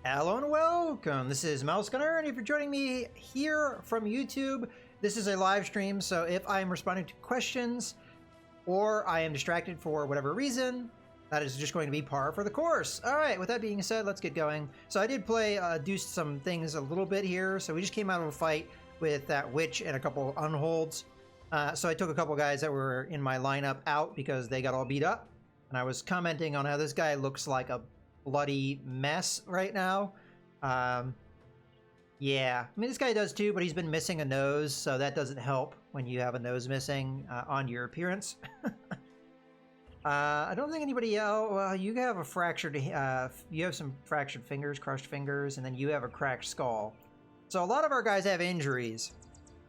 Hello and welcome. This is Mouse Gunner, and if you're joining me here from YouTube, this is a live stream. So if I am responding to questions or I am distracted for whatever reason, that is just going to be par for the course. All right, with that being said, let's get going. So I did do some things a little bit here. So we just came out of a fight with that witch and a couple unholds. So I took a couple guys that were in my lineup out because they got all beat up. And I was commenting on how this guy looks like a bloody mess right now. Yeah, I mean, this guy does too, but he's been missing a nose, so that doesn't help when you have a nose missing on your appearance. I don't think anybody else. Well, you have a fractured. You have some fractured fingers, crushed fingers, and then you have a cracked skull. So a lot of our guys have injuries.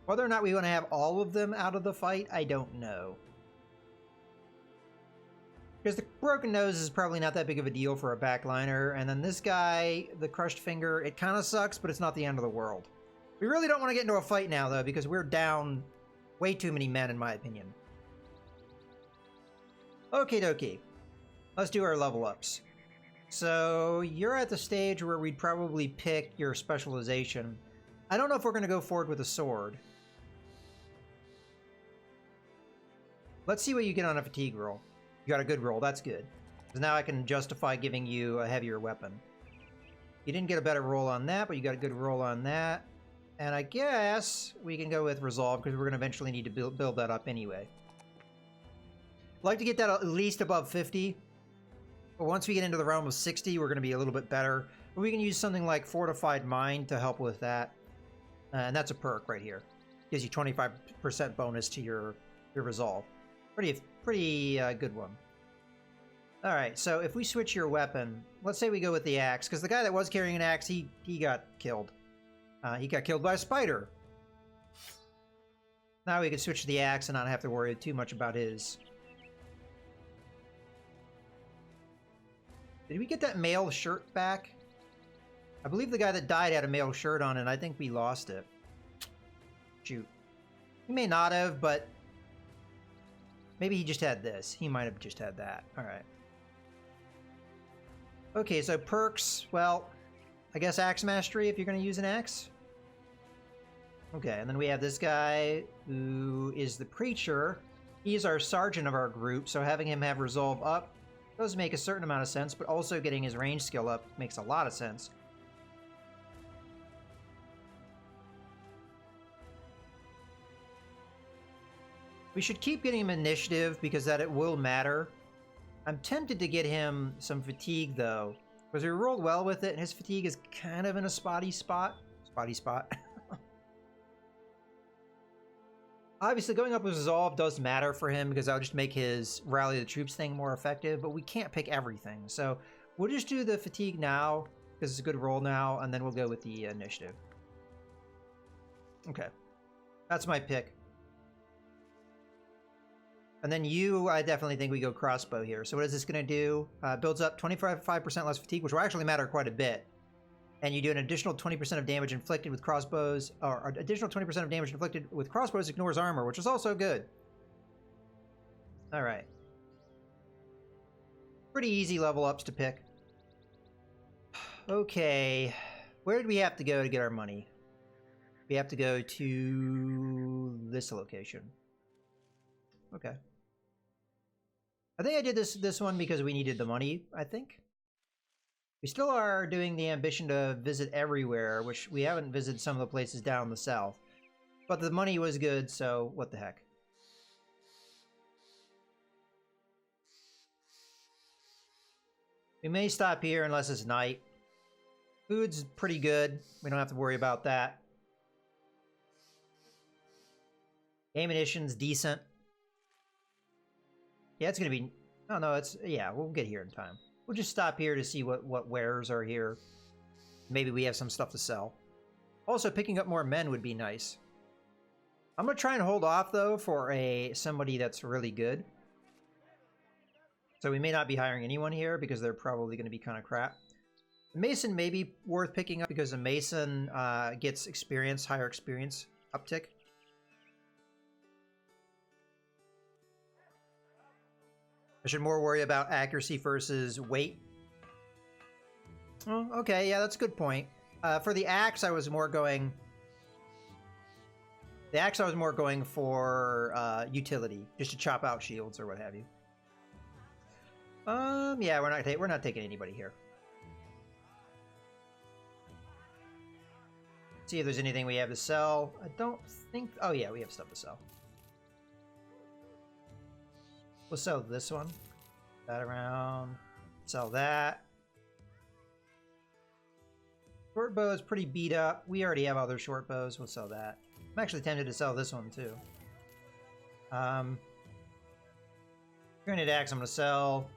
Whether or not we want to have all of them out of the fight, I don't know. Because the broken nose is probably not that big of a deal for a backliner. And then this guy, the crushed finger, it kind of sucks, but it's not the end of the world. We really don't want to get into a fight now, though, because we're down way too many men, in my opinion. Okie dokie. Let's do our level ups. So you're at the stage where we'd probably pick your specialization. I don't know if we're going to go forward with a sword. Let's see what you get on a fatigue roll. You got a good roll, that's good. Because now I can justify giving you a heavier weapon. You didn't get a better roll on that, but you got a good roll on that. And I guess we can go with Resolve, because we're going to eventually need to build that up anyway. I'd like to get that at least above 50. But once we get into the realm of 60, we're going to be a little bit better. But we can use something like Fortified Mind to help with that. And that's a perk right here. Gives you 25% bonus to your Resolve. Pretty good one. All right, so if we switch your weapon, let's say we go with the axe, because the guy that was carrying an axe, he got killed. He got killed by a spider. Now we can switch to the axe and not have to worry too much about his. Did we get that male shirt back? I believe the guy that died had a male shirt on, and I think we lost it. Shoot. He may not have, but maybe he just had this. He might have just had that. All right. Okay, so perks. Well, I guess Axe Mastery if you're going to use an axe. Okay, and then we have this guy who is the Preacher. He's our sergeant of our group, so having him have Resolve up does make a certain amount of sense, but also getting his range skill up makes a lot of sense. We should keep getting him initiative because it will matter. I'm tempted to get him some fatigue though, because we rolled well with it and his fatigue is kind of in a spotty spot. Obviously going up with Resolve does matter for him because that'll just make his Rally the Troops thing more effective, but we can't pick everything. So we'll just do the fatigue now because it's a good roll now, and then we'll go with the initiative. Okay, that's my pick. And then you, I definitely think we go crossbow here. So what is this going to do? Builds up 25% less fatigue, which will actually matter quite a bit. And you do an additional 20% of damage inflicted with crossbows, or additional 20% of damage inflicted with crossbows ignores armor, which is also good. All right. Pretty easy level ups to pick. Okay. Where did we have to go to get our money? We have to go to this location. Okay. I think I did this one because we needed the money, I think. We still are doing the ambition to visit everywhere, which we haven't visited some of the places down the south. But the money was good, so what the heck. We may stop here unless it's night. Food's pretty good. We don't have to worry about that. Ammunition's decent. Yeah, it's going to be... Oh, no, it's... Yeah, we'll get here in time. We'll just stop here to see what wares are here. Maybe we have some stuff to sell. Also, picking up more men would be nice. I'm going to try and hold off, though, for somebody that's really good. So we may not be hiring anyone here because they're probably going to be kind of crap. The Mason may be worth picking up because the Mason gets experience, higher experience uptick. I should more worry about accuracy versus weight. Oh, okay, yeah, that's a good point. For the axe, I was more going... The axe, I was more going for utility, just to chop out shields or what have you. Yeah, we're not taking anybody here. See if there's anything we have to sell. I don't think... Oh, yeah, we have stuff to sell. We'll sell this one. That around. Sell that. Short bow is pretty beat up. We already have other short bows. We'll sell that. I'm actually tempted to sell this one, too. Granite axe I'm going to sell.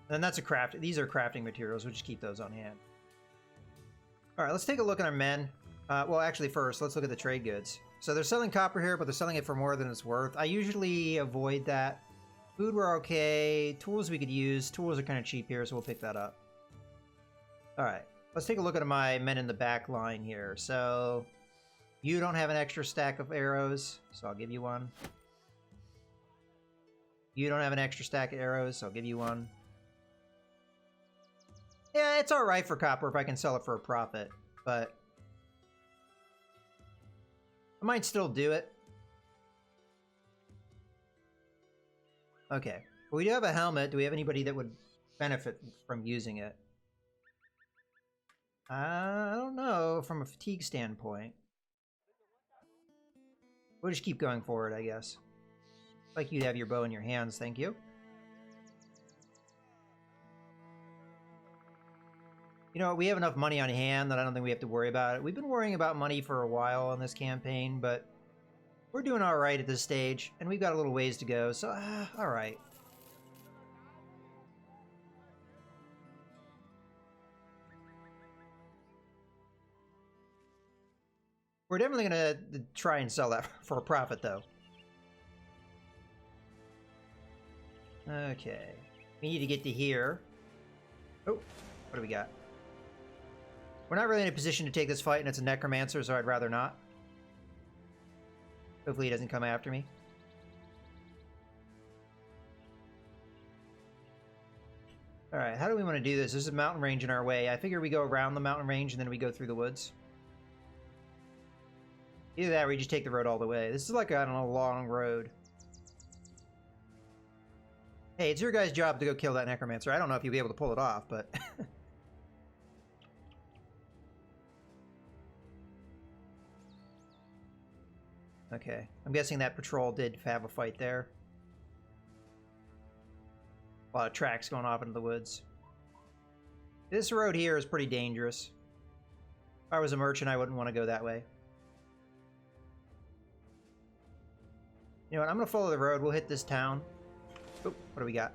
And that's a craft. These are crafting materials. We'll just keep those on hand. All right, let's take a look at our men. Well, actually, first, let's look at the trade goods. So they're selling copper here, but they're selling it for more than it's worth. I usually avoid that. Food, we're okay. Tools we could use. Tools are kind of cheap here, so we'll pick that up. All right, let's take a look at my men in the back line here. So you don't have an extra stack of arrows, so I'll give you one. You don't have an extra stack of arrows, so I'll give you one. Yeah, it's all right for copper if I can sell it for a profit, but I might still do it. Okay, well, we do have a helmet. Do we have anybody that would benefit from using it? I don't know, from a fatigue standpoint. We'll just keep going forward, I guess. Like you'd have your bow in your hands, thank you. You know, we have enough money on hand that I don't think we have to worry about it. We've been worrying about money for a while on this campaign, but we're doing all right at this stage, and we've got a little ways to go, so all right. We're definitely going to try and sell that for a profit, though. Okay. We need to get to here. Oh, what do we got? We're not really in a position to take this fight, and it's a necromancer, so I'd rather not. Hopefully he doesn't come after me. Alright, how do we want to do this? There's a mountain range in our way. I figure we go around the mountain range, and then we go through the woods. Either that or we just take the road all the way. This is like, I don't know, a long road. Hey, it's your guys' job to go kill that necromancer. I don't know if you'll be able to pull it off, but... Okay, I'm guessing that patrol did have a fight there. A lot of tracks going off into the woods. This road here is pretty dangerous. If I was a merchant, I wouldn't want to go that way. You know what, I'm going to follow the road. We'll hit this town. Oh, what do we got?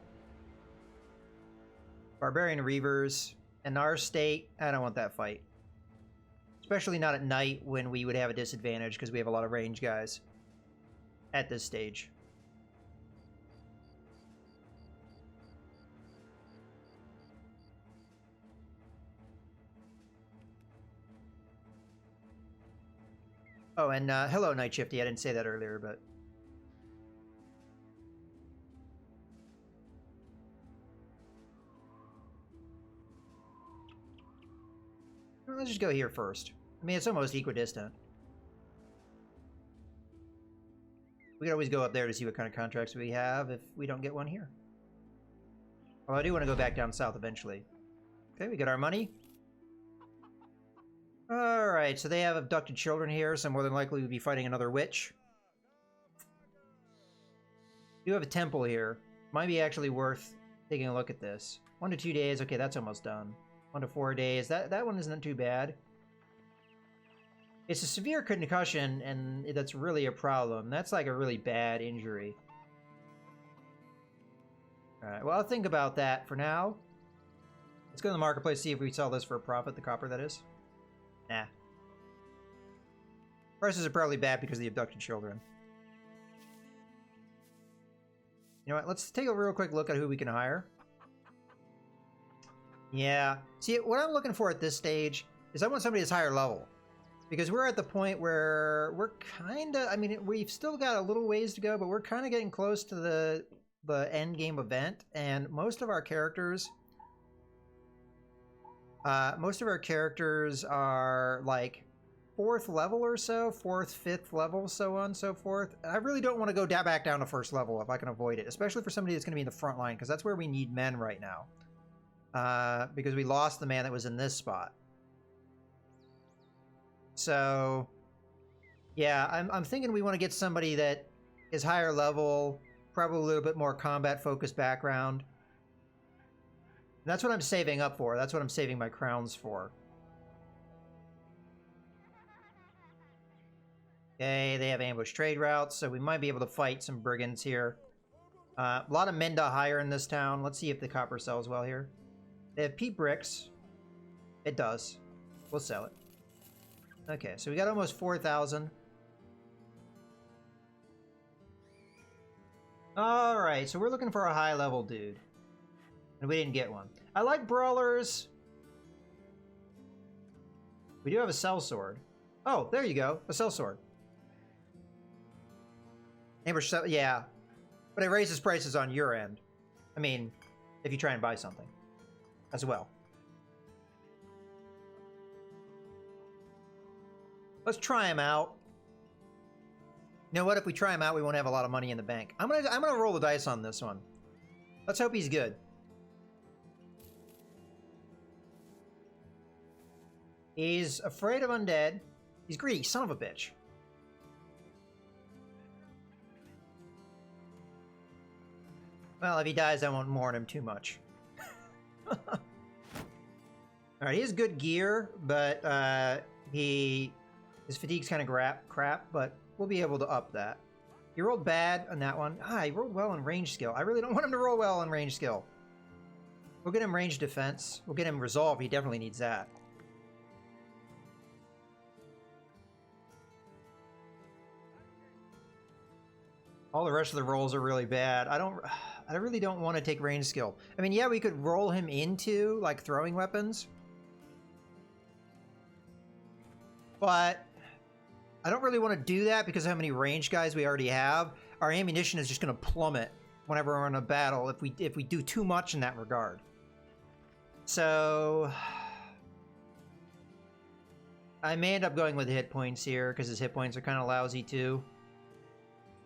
Barbarian Reavers. In our state, I don't want that fight. Especially not at night when we would have a disadvantage because we have a lot of range guys at this stage. Oh, and hello, Night Shifty. I didn't say that earlier, but... Let's just go here first. I mean, it's almost equidistant. We can always go up there to see what kind of contracts we have if we don't get one here. Well, I do want to go back down south eventually. Okay, we got our money. Alright, so they have abducted children here, so more than likely we'll be fighting another witch. We do have a temple here. Might be actually worth taking a look at this. 1 to 2 days. Okay, that's almost done. 1 to 4 days. That one isn't too bad. It's a severe concussion, and that's really a problem. That's like a really bad injury. Alright, well, I'll think about that for now. Let's go to the marketplace, see if we sell this for a profit, the copper, that is. Nah. Prices are probably bad because of the abducted children. You know what, let's take a real quick look at who we can hire. Yeah. See, what I'm looking for at this stage is I want somebody that's higher level. Because we're at the point where we're kind of... I mean, we've still got a little ways to go, but we're kind of getting close to the end game event. And most of our characters Most of our characters are like 4th level or so, 4th, 5th level, so on and so forth. I really don't want to go back down to 1st level if I can avoid it, especially for somebody that's going to be in the front line, because that's where we need men right now. Because we lost the man that was in this spot. So, yeah, I'm thinking we want to get somebody that is higher level, probably a little bit more combat-focused background. And that's what I'm saving up for. That's what I'm saving my crowns for. Okay, they have ambush trade routes, so we might be able to fight some brigands here. A lot of Menda hire in this town. Let's see if the copper sells well here. They have peat bricks. It does. We'll sell it. Okay, so we got almost 4,000. Alright, so we're looking for a high-level dude. And we didn't get one. I like brawlers. We do have a sellsword. Oh, there you go. A sellsword. Ambush, yeah. But it raises prices on your end. I mean, if you try and buy something. As well. Let's try him out. You know what? If we try him out, we won't have a lot of money in the bank. I'm gonna roll the dice on this one. Let's hope he's good. He's afraid of undead. He's greedy, son of a bitch. Well, if he dies, I won't mourn him too much. Alright, he has good gear, but his fatigue's kind of crap, but we'll be able to up that. He rolled bad on that one. He rolled well on range skill. I really don't want him to roll well on range skill. We'll get him range defense. We'll get him resolve. He definitely needs that. All the rest of the rolls are really bad. I really don't want to take range skill. I mean, yeah, we could roll him into, like, throwing weapons. But I don't really want to do that because of how many range guys we already have. Our ammunition is just going to plummet whenever we're in a battle if we do too much in that regard. So I may end up going with hit points here because his hit points are kind of lousy too.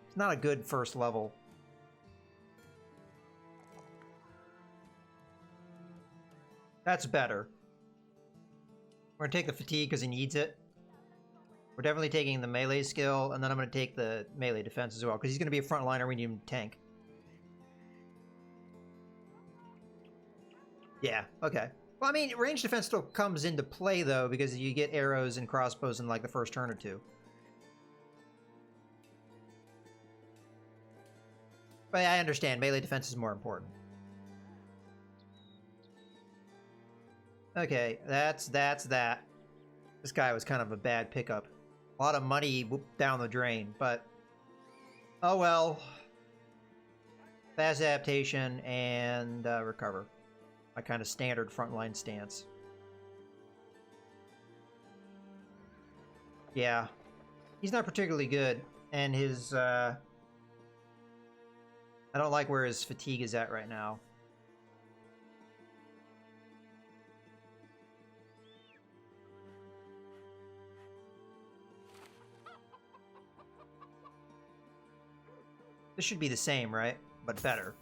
It's not a good first level. That's better. We're going to take the fatigue because he needs it. We're definitely taking the melee skill, and then I'm going to take the melee defense as well, because he's going to be a frontliner. We need him to tank. Yeah, okay. Well, I mean, range defense still comes into play, though, because you get arrows and crossbows in, like, the first turn or two. But yeah, I understand. Melee defense is more important. Okay, that's that. This guy was kind of a bad pickup. A lot of money whooped down the drain, but oh well. Fast adaptation and recover. My kind of standard frontline stance. Yeah. He's not particularly good, and his I don't like where his fatigue is at right now. This should be the same, right? But better.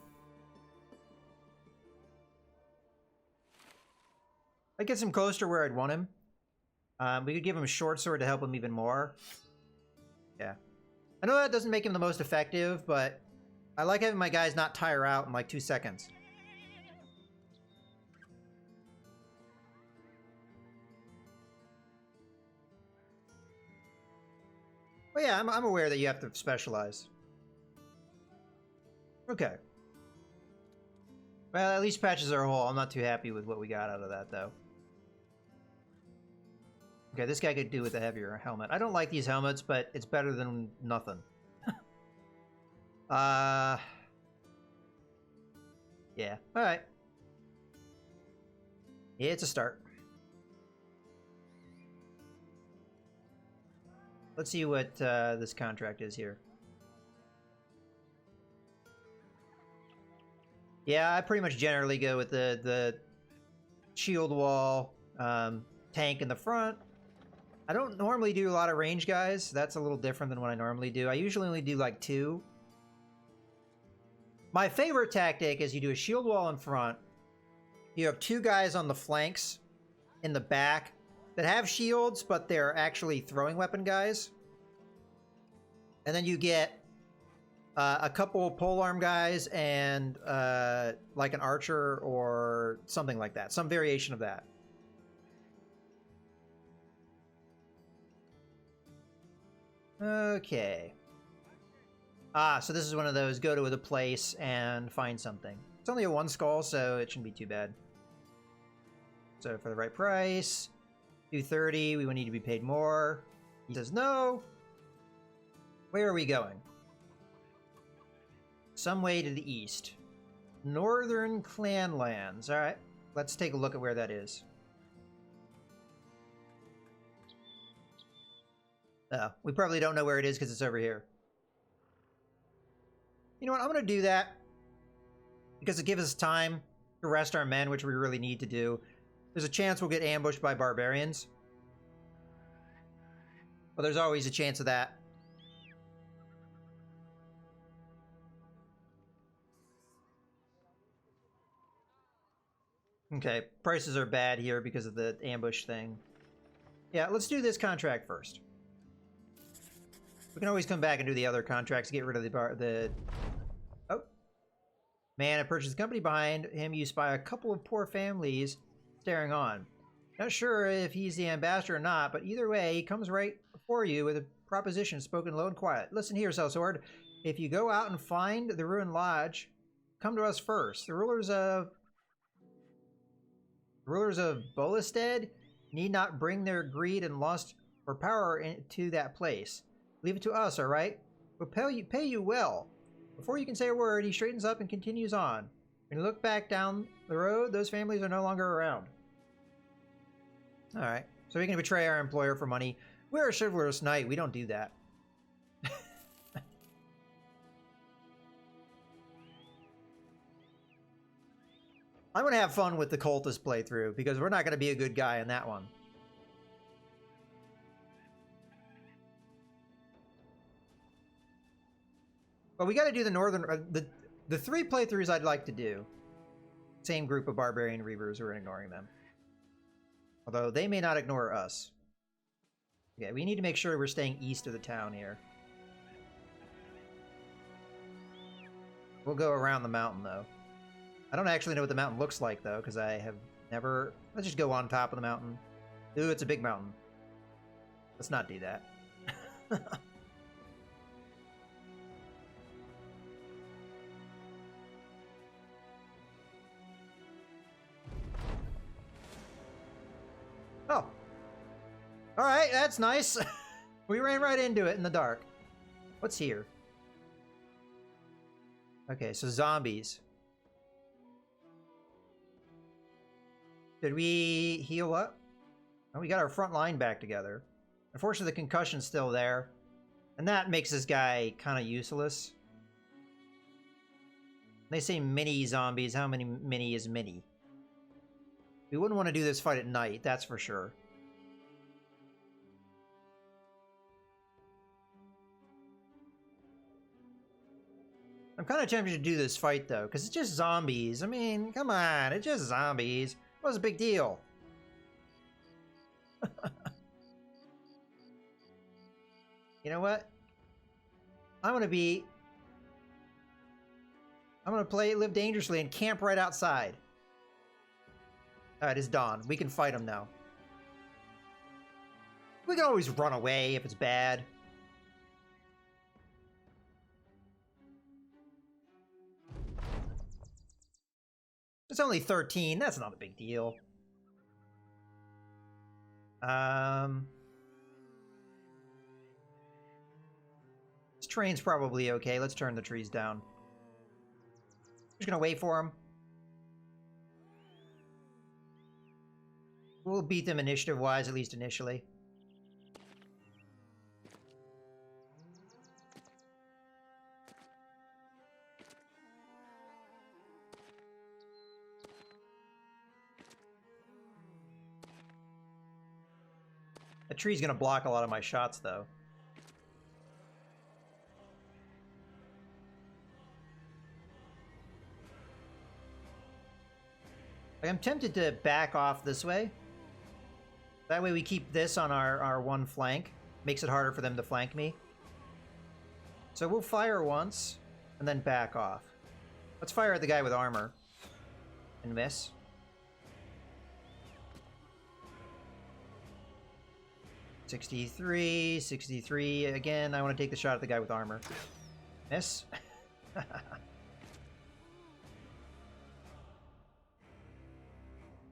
That gets him closer to where I'd want him. We could give him a short sword to help him even more. Yeah. I know that doesn't make him the most effective, but I like having my guys not tire out in like 2 seconds. Well, yeah, I'm aware that you have to specialize. Okay. Well, at least patches are whole. I'm not too happy with what we got out of that, though. Okay, this guy could do with a heavier helmet. I don't like these helmets, but it's better than nothing. Yeah. Alright. Yeah, it's a start. Let's see what this contract is here. Yeah, I pretty much generally go with the shield wall, tank in the front. I don't normally do a lot of range guys. That's a little different than what I normally do. I usually only do like 2. My favorite tactic is you do a shield wall in front. You have 2 guys on the flanks in the back that have shields, but they're actually throwing weapon guys. And then you get a couple polearm guys and like an archer or something like that. Some variation of that. Okay. So this is one of those go to the place and find something. It's only a 1 skull, so it shouldn't be too bad. So for the right price, 230, we would need to be paid more. He says no. Where are we going? Some way to the east. Northern Clan Lands. All right, let's take a look at where that is. We probably don't know where it is because it's over here. You know what? I'm going to do that because it gives us time to rest our men, which we really need to do. There's a chance we'll get ambushed by barbarians. But there's always a chance of that. Okay, prices are bad here because of the ambush thing. Yeah, let's do this contract first. We can always come back and do the other contracts to get rid of the Oh. Man, I purchased the company behind him. You spy a couple of poor families staring on. Not sure if he's the ambassador or not, but either way, he comes right before you with a proposition spoken low and quiet. Listen here, sellsword. If you go out and find the ruined lodge, come to us first. The rulers of Bolestead need not bring their greed and lust for power into that place. Leave it to us, all right? We'll pay you well. Before you can say a word, he straightens up and continues on. When you look back down the road, those families are no longer around. All right, so we can betray our employer for money. We're a chivalrous knight. We don't do that. I'm going to have fun with the cultist playthrough because we're not going to be a good guy in that one. But we got to do the northern... the 3 playthroughs I'd like to do. Same group of barbarian reavers, we're ignoring them. Although they may not ignore us. Okay, we need to make sure we're staying east of the town here. We'll go around the mountain, though. I don't actually know what the mountain looks like, though, because I have never... Let's just go on top of the mountain. Ooh, it's a big mountain. Let's not do that. Oh. Alright, that's nice. We ran right into it in the dark. What's here? Okay, so zombies. Did we heal up? Oh, we got our front line back together. Unfortunately, the concussion's still there. And that makes this guy kind of useless. They say mini zombies. How many mini is mini? We wouldn't want to do this fight at night, that's for sure. I'm kind of tempted to do this fight, though, because it's just zombies. I mean, come on, it's just zombies. What's the big deal? You know what? I'm gonna live dangerously and camp right outside. Alright, it's dawn. We can fight them now. We can always run away if it's bad. It's only 13. That's not a big deal. This train's probably okay. Let's turn the trees down. Just gonna wait for him. We'll beat them initiative-wise, at least initially. The tree's gonna block a lot of my shots, though. Like, I'm tempted to back off this way. That way we keep this on our one flank. Makes it harder for them to flank me. So we'll fire once, and then back off. Let's fire at the guy with armor. And miss. $63 again. I want to take the shot at the guy with armor. Miss.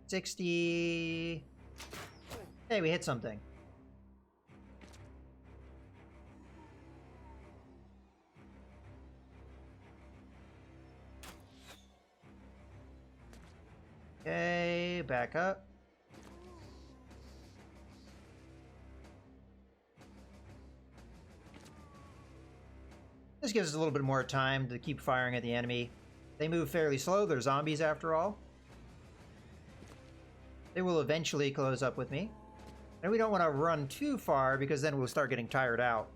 60. Hey, we hit something. Okay, back up. This gives us a little bit more time to keep firing at the enemy. They move fairly slow. They're zombies after all. They will eventually close up with me. And we don't want to run too far because then we'll start getting tired out.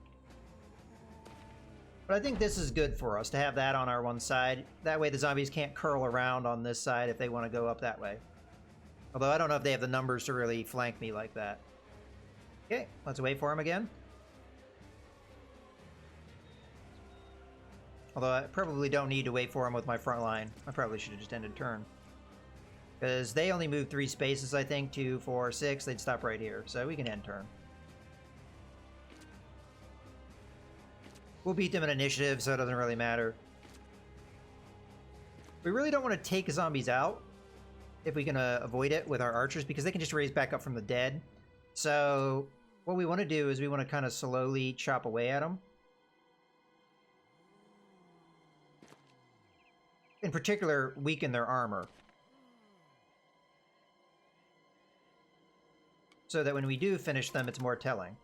But I think this is good for us to have that on our one side. That way the zombies can't curl around on this side if they want to go up that way. Although I don't know if they have the numbers to really flank me like that. Okay, let's wait for him again. Although I probably don't need to wait for him with my front line. I probably should have just ended turn. Because they only move 3 spaces, I think. 2, 4, 6. They'd stop right here. So we can end turn. We'll beat them in initiative, so it doesn't really matter. We really don't want to take zombies out if we can avoid it with our archers, because they can just raise back up from the dead. So what we want to do is we want to kind of slowly chop away at them. In particular, weaken their armor. So that when we do finish them, it's more telling.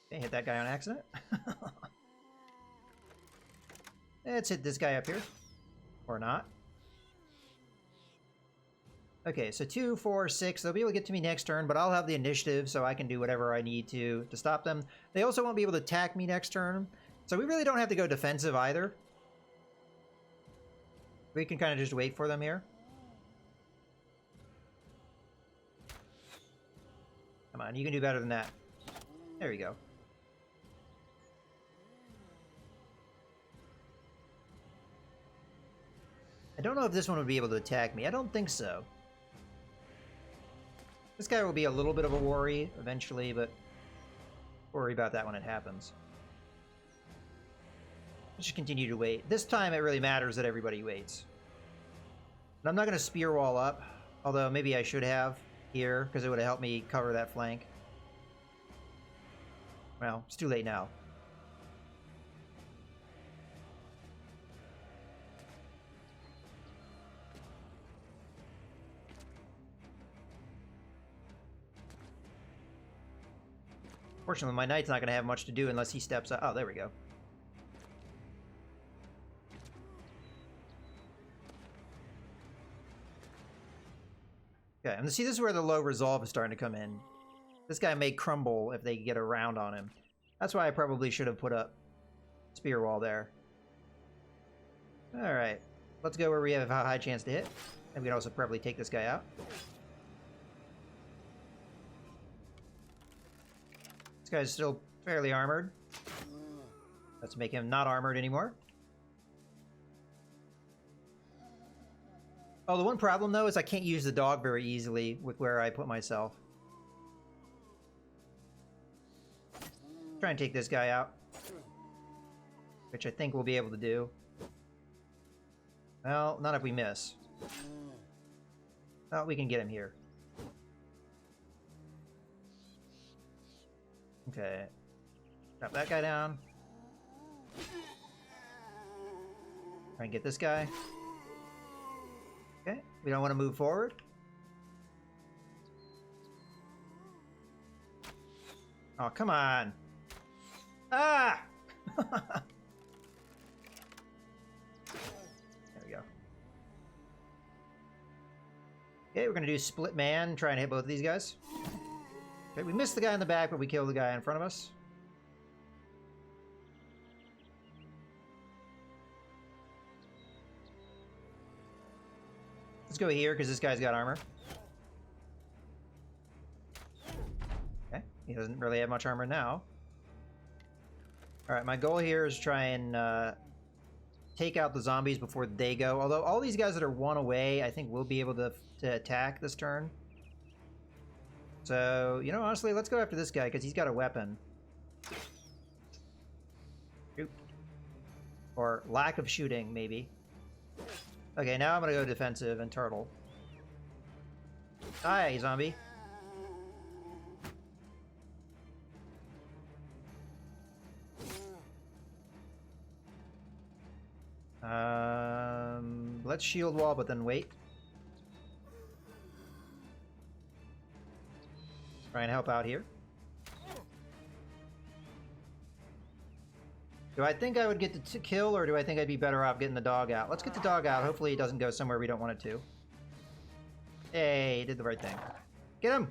Okay, hit that guy on accident. Let's hit this guy up here. Or not. Okay, so 2, 4, 6. They'll be able to get to me next turn, but I'll have the initiative, so I can do whatever I need to stop them. They also won't be able to attack me next turn, so we really don't have to go defensive either. We can kind of just wait for them here. Come on, you can do better than that. There you go. I don't know if this one would be able to attack me. I don't think so. This guy will be a little bit of a worry eventually, but worry about that when it happens. Let's just continue to wait. This time it really matters that everybody waits. And I'm not going to spear wall up, although maybe I should have here, because it would have helped me cover that flank. Well, it's too late now. Fortunately, my knight's not going to have much to do unless he steps up. Oh, there we go. Okay, and see, this is where the low resolve is starting to come in. This guy may crumble if they get around on him. That's why I probably should have put up spear wall there. Alright, let's go where we have a high chance to hit. And we can also probably take this guy out. This guy's still fairly armored. Let's make him not armored anymore. Oh, the one problem, though, is I can't use the dog very easily with where I put myself. Try and take this guy out. Which I think we'll be able to do. Well, not if we miss. Oh, we can get him here. Okay. Drop that guy down. Try and get this guy. Okay, we don't want to move forward. Oh, come on. Ah! There we go. Okay, we're gonna do split man, try and hit both of these guys. Okay, we missed the guy in the back, but we killed the guy in front of us. Let's go here, because this guy's got armor. Okay, he doesn't really have much armor now. Alright, my goal here is try and take out the zombies before they go. Although all these guys that are one away, I think we'll be able to attack this turn. So, you know, honestly, let's go after this guy, because he's got a weapon. Shoot. Or lack of shooting, maybe. Okay, now I'm gonna go defensive and turtle. Hi, zombie. Let's shield wall, but then wait. Try and help out here. Do I think I would get the kill, or do I think I'd be better off getting the dog out? Let's get the dog out. Hopefully it doesn't go somewhere we don't want it to. Hey, did the right thing. Get him!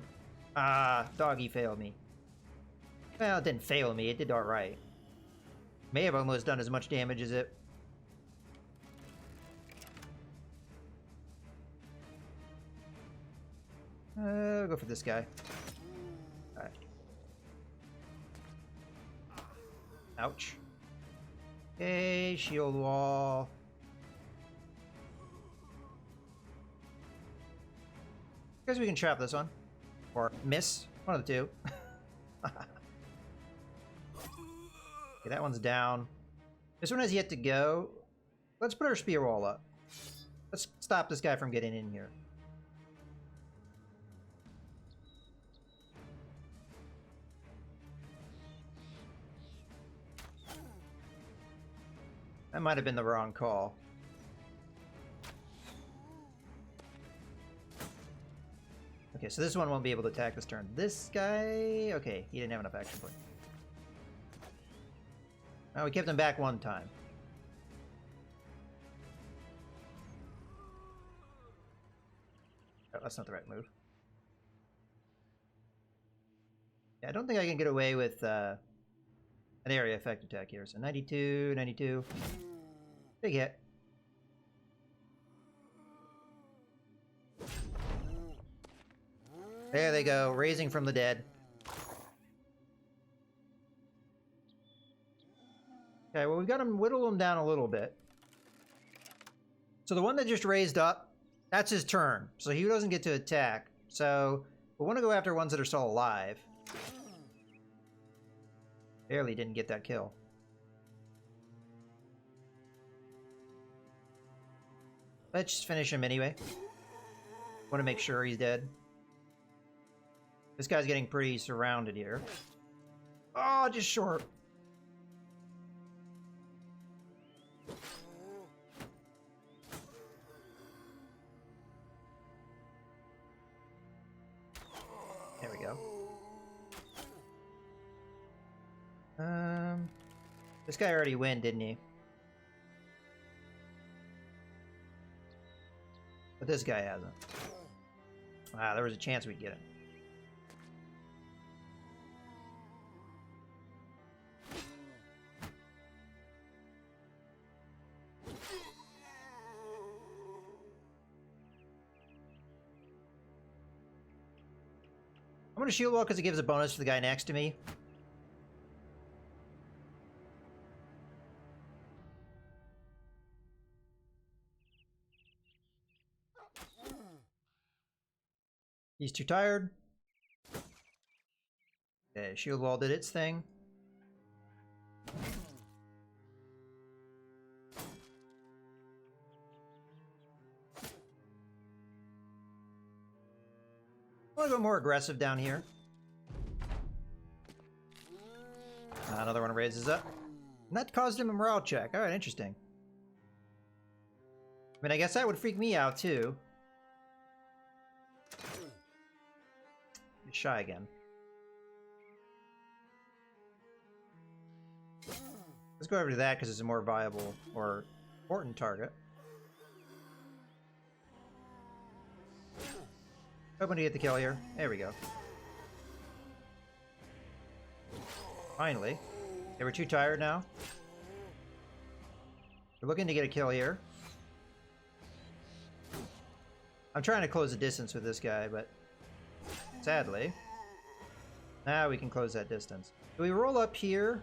Ah, doggy failed me. Well, it didn't fail me. It did all right. May have almost done as much damage as it. We'll go for this guy. Alright. Ouch. Okay, shield wall. I guess we can trap this one. Or miss. One of the two. Okay, that one's down. This one has yet to go. Let's put our spear wall up. Let's stop this guy from getting in here. That might have been the wrong call. Okay, so this one won't be able to attack this turn. This guy... Okay, he didn't have enough action point. Oh, we kept him back one time. Oh, that's not the right move. Yeah, I don't think I can get away with an area effect attack here. So 92, 92. Big hit. There they go, raising from the dead. Okay, well, we've got him, whittle him down a little bit. So the one that just raised up, that's his turn. So he doesn't get to attack. So we want to go after ones that are still alive. Barely didn't get that kill. Let's just finish him anyway. Want to make sure he's dead. This guy's getting pretty surrounded here. Oh, just short. There we go. This guy already win, didn't he? But this guy hasn't. Wow, there was a chance we'd get him. I'm gonna shield wall because it gives a bonus to the guy next to me. He's too tired. Okay, shield wall did its thing. I want to go more aggressive down here. Another one raises up. And that caused him a morale check. Alright, interesting. I mean, I guess that would freak me out, too. Get shy again. Let's go over to that because it's a more viable or important target. Hoping to get the kill here. There we go. Finally. Okay, we're too tired now. We're looking to get a kill here. I'm trying to close the distance with this guy, but sadly, now we can close that distance. Do we roll up here?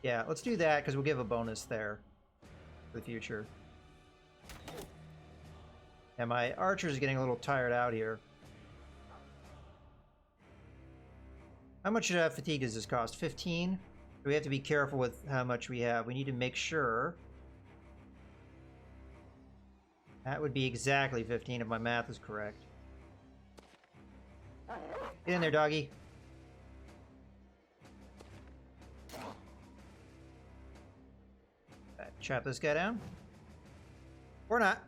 Yeah, let's do that because we'll give a bonus there for the future. And my archer's getting a little tired out here. How much fatigue does this cost? 15? We have to be careful with how much we have. We need to make sure. That would be exactly 15 if my math is correct. Get in there, doggy. Right, chop this guy down. Or not.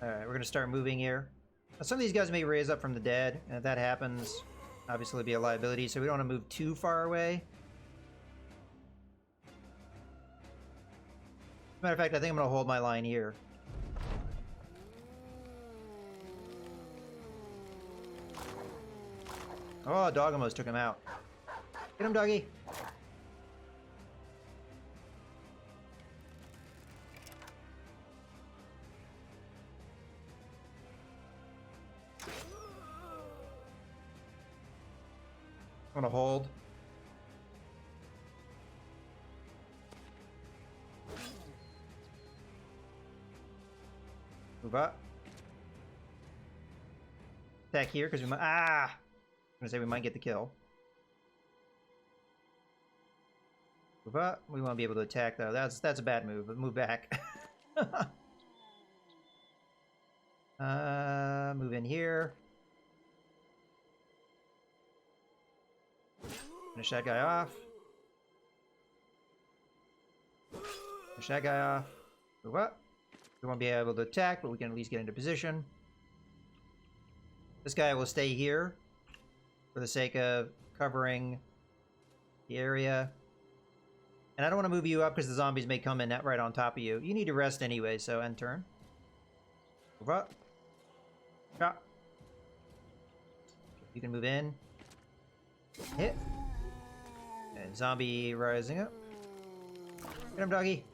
Alright, we're going to start moving here. Now, some of these guys may raise up from the dead, and if that happens, obviously it'll be a liability, so we don't want to move too far away. Matter of fact, I think I'm going to hold my line here. Oh, dog almost took him out. Get him, doggy. I'm going to hold. Move up. Attack here because we might. Ah! I'm gonna say we might get the kill. Move up. We won't be able to attack though. That's a bad move. But move back. Move in here. Finish that guy off. Finish that guy off. Move up. We won't be able to attack, but we can at least get into position. This guy will stay here for the sake of covering the area. And I don't want to move you up because the zombies may come in right on top of you. You need to rest anyway, so end turn. Move up. Chop. You can move in. Hit. And zombie rising up. Get him, doggy.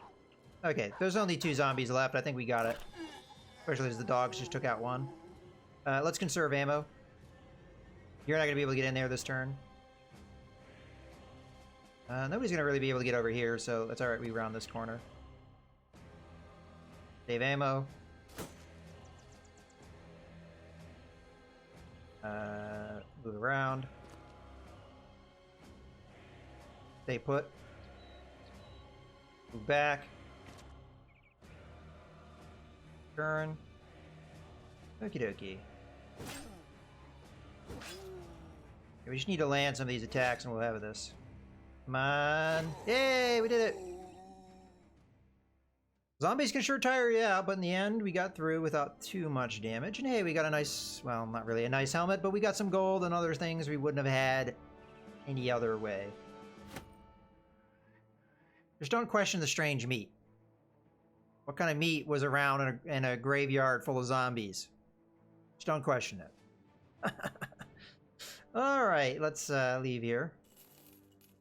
Okay, there's only 2 zombies left. I think we got it. Especially as the dogs just took out one. Let's conserve ammo. You're not going to be able to get in there this turn. Nobody's going to really be able to get over here, so that's alright. We round this corner. Save ammo. Move around. Stay put. Move back. Turn. Okie dokie. Okay, we just need to land some of these attacks and we'll have this. Come on. Yay, we did it! Zombies can sure tire you out, but in the end, we got through without too much damage. And hey, we got a nice, well, not really a nice helmet, but we got some gold and other things we wouldn't have had any other way. Just don't question the strange meat. What kind of meat was around in a graveyard full of zombies? Just don't question it. Alright, let's leave here.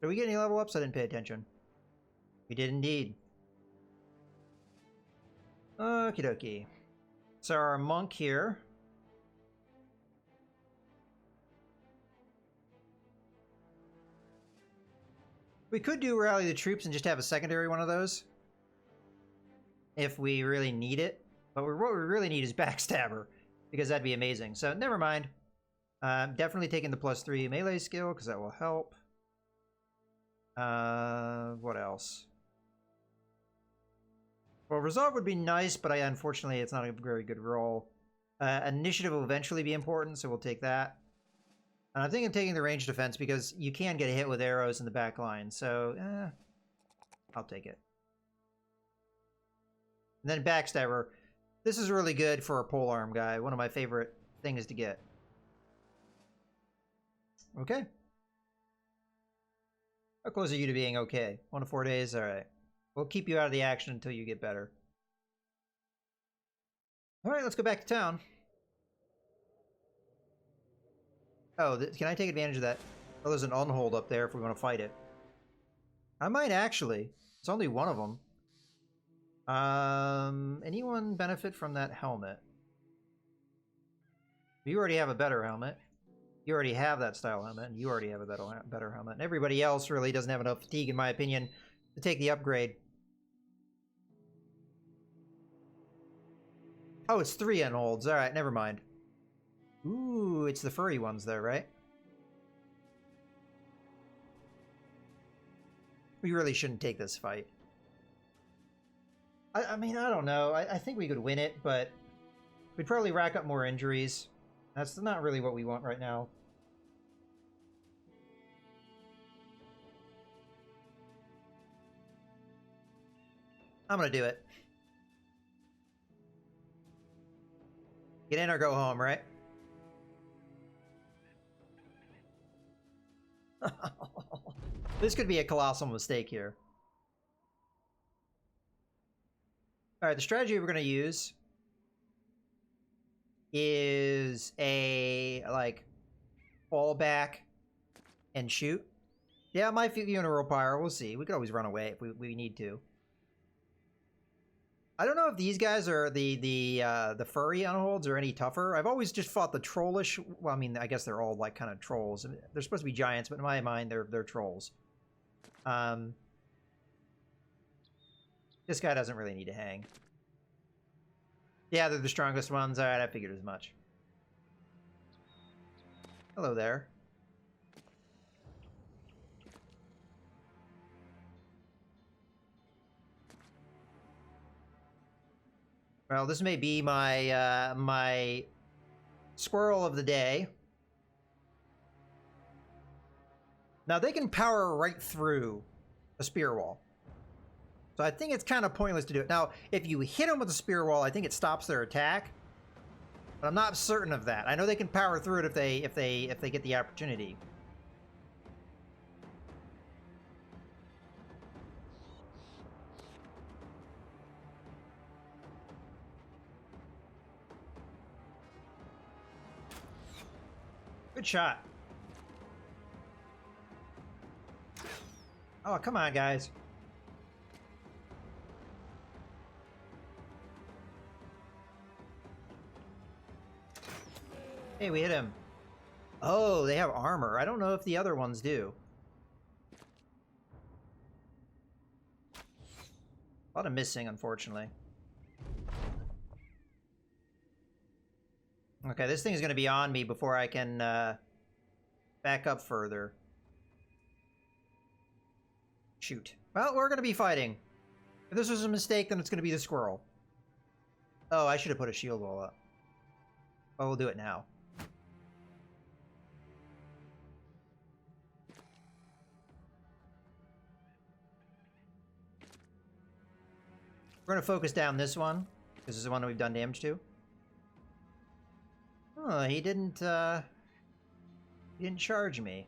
Did we get any level ups? I didn't pay attention. We did indeed. Okie dokie. So our monk here. We could do rally the troops and just have a secondary one of those. If we really need it. But what we really need is Backstabber. Because that'd be amazing. So, never mind. Definitely taking the +3 melee skill, because that will help. What else? Well, Resolve would be nice, but unfortunately it's not a very good roll. Initiative will eventually be important, so we'll take that. And I'm thinking of taking the range defense, because you can get hit with arrows in the back line, so, I'll take it. And then Backstabber. This is really good for a polearm guy. One of my favorite things to get. Okay. How close are you to being okay? 1 to 4 days? Alright. We'll keep you out of the action until you get better. Alright, let's go back to town. Oh, can I take advantage of that? Oh, there's an unhold up there if we want to fight it. I might actually. It's only one of them. Anyone benefit from that helmet? You already have a better helmet. You already have that style helmet, and you already have a better helmet. And everybody else really doesn't have enough fatigue, in my opinion, to take the upgrade. Oh, it's 3 unholds. Alright, never mind. Ooh, it's the furry ones there, right? We really shouldn't take this fight. I mean, I don't know. I think we could win it, but we'd probably rack up more injuries. That's not really what we want right now. I'm gonna do it. Get in or go home, right? This could be a colossal mistake here. Alright, the strategy we're going to use is a, like, fall back and shoot. Yeah, it might fit you in a real pyre. We'll see. We could always run away if we need to. I don't know if these guys are the furry unholds or any tougher. I've always just fought the trollish. Well, I mean, I guess they're all like kind of trolls. I mean, they're supposed to be giants, but in my mind, they're trolls. This guy doesn't really need to hang. Yeah, they're the strongest ones. All right, I figured as much. Hello there. Well, this may be my my squirrel of the day. Now they can power right through a spear wall. So I think it's kind of pointless to do it. Now, if you hit them with a spear wall, I think it stops their attack. But I'm not certain of that. I know they can power through it if they get the opportunity. Good shot. Oh, come on, guys. Hey, we hit him. Oh, they have armor. I don't know if the other ones do. A lot of missing, unfortunately. Okay, this thing is going to be on me before I can back up further. Shoot. Well, we're going to be fighting. If this was a mistake, then it's going to be the squirrel. Oh, I should have put a shield wall up. Well, we'll do it now. We're going to focus down this one. This is the one that we've done damage to. Oh, he didn't charge me.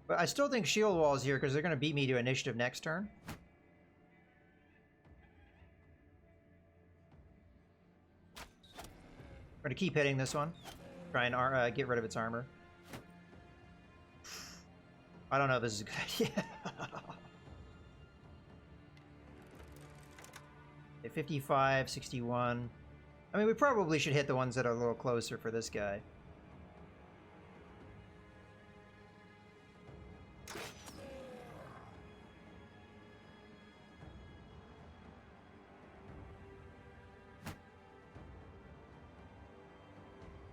But I still think shield wall is here because they're going to beat me to initiative next turn. We're going to keep hitting this one. Try and get rid of its armor. I don't know if this is a good idea. Okay, 55, 61. I mean, we probably should hit the ones that are a little closer for this guy.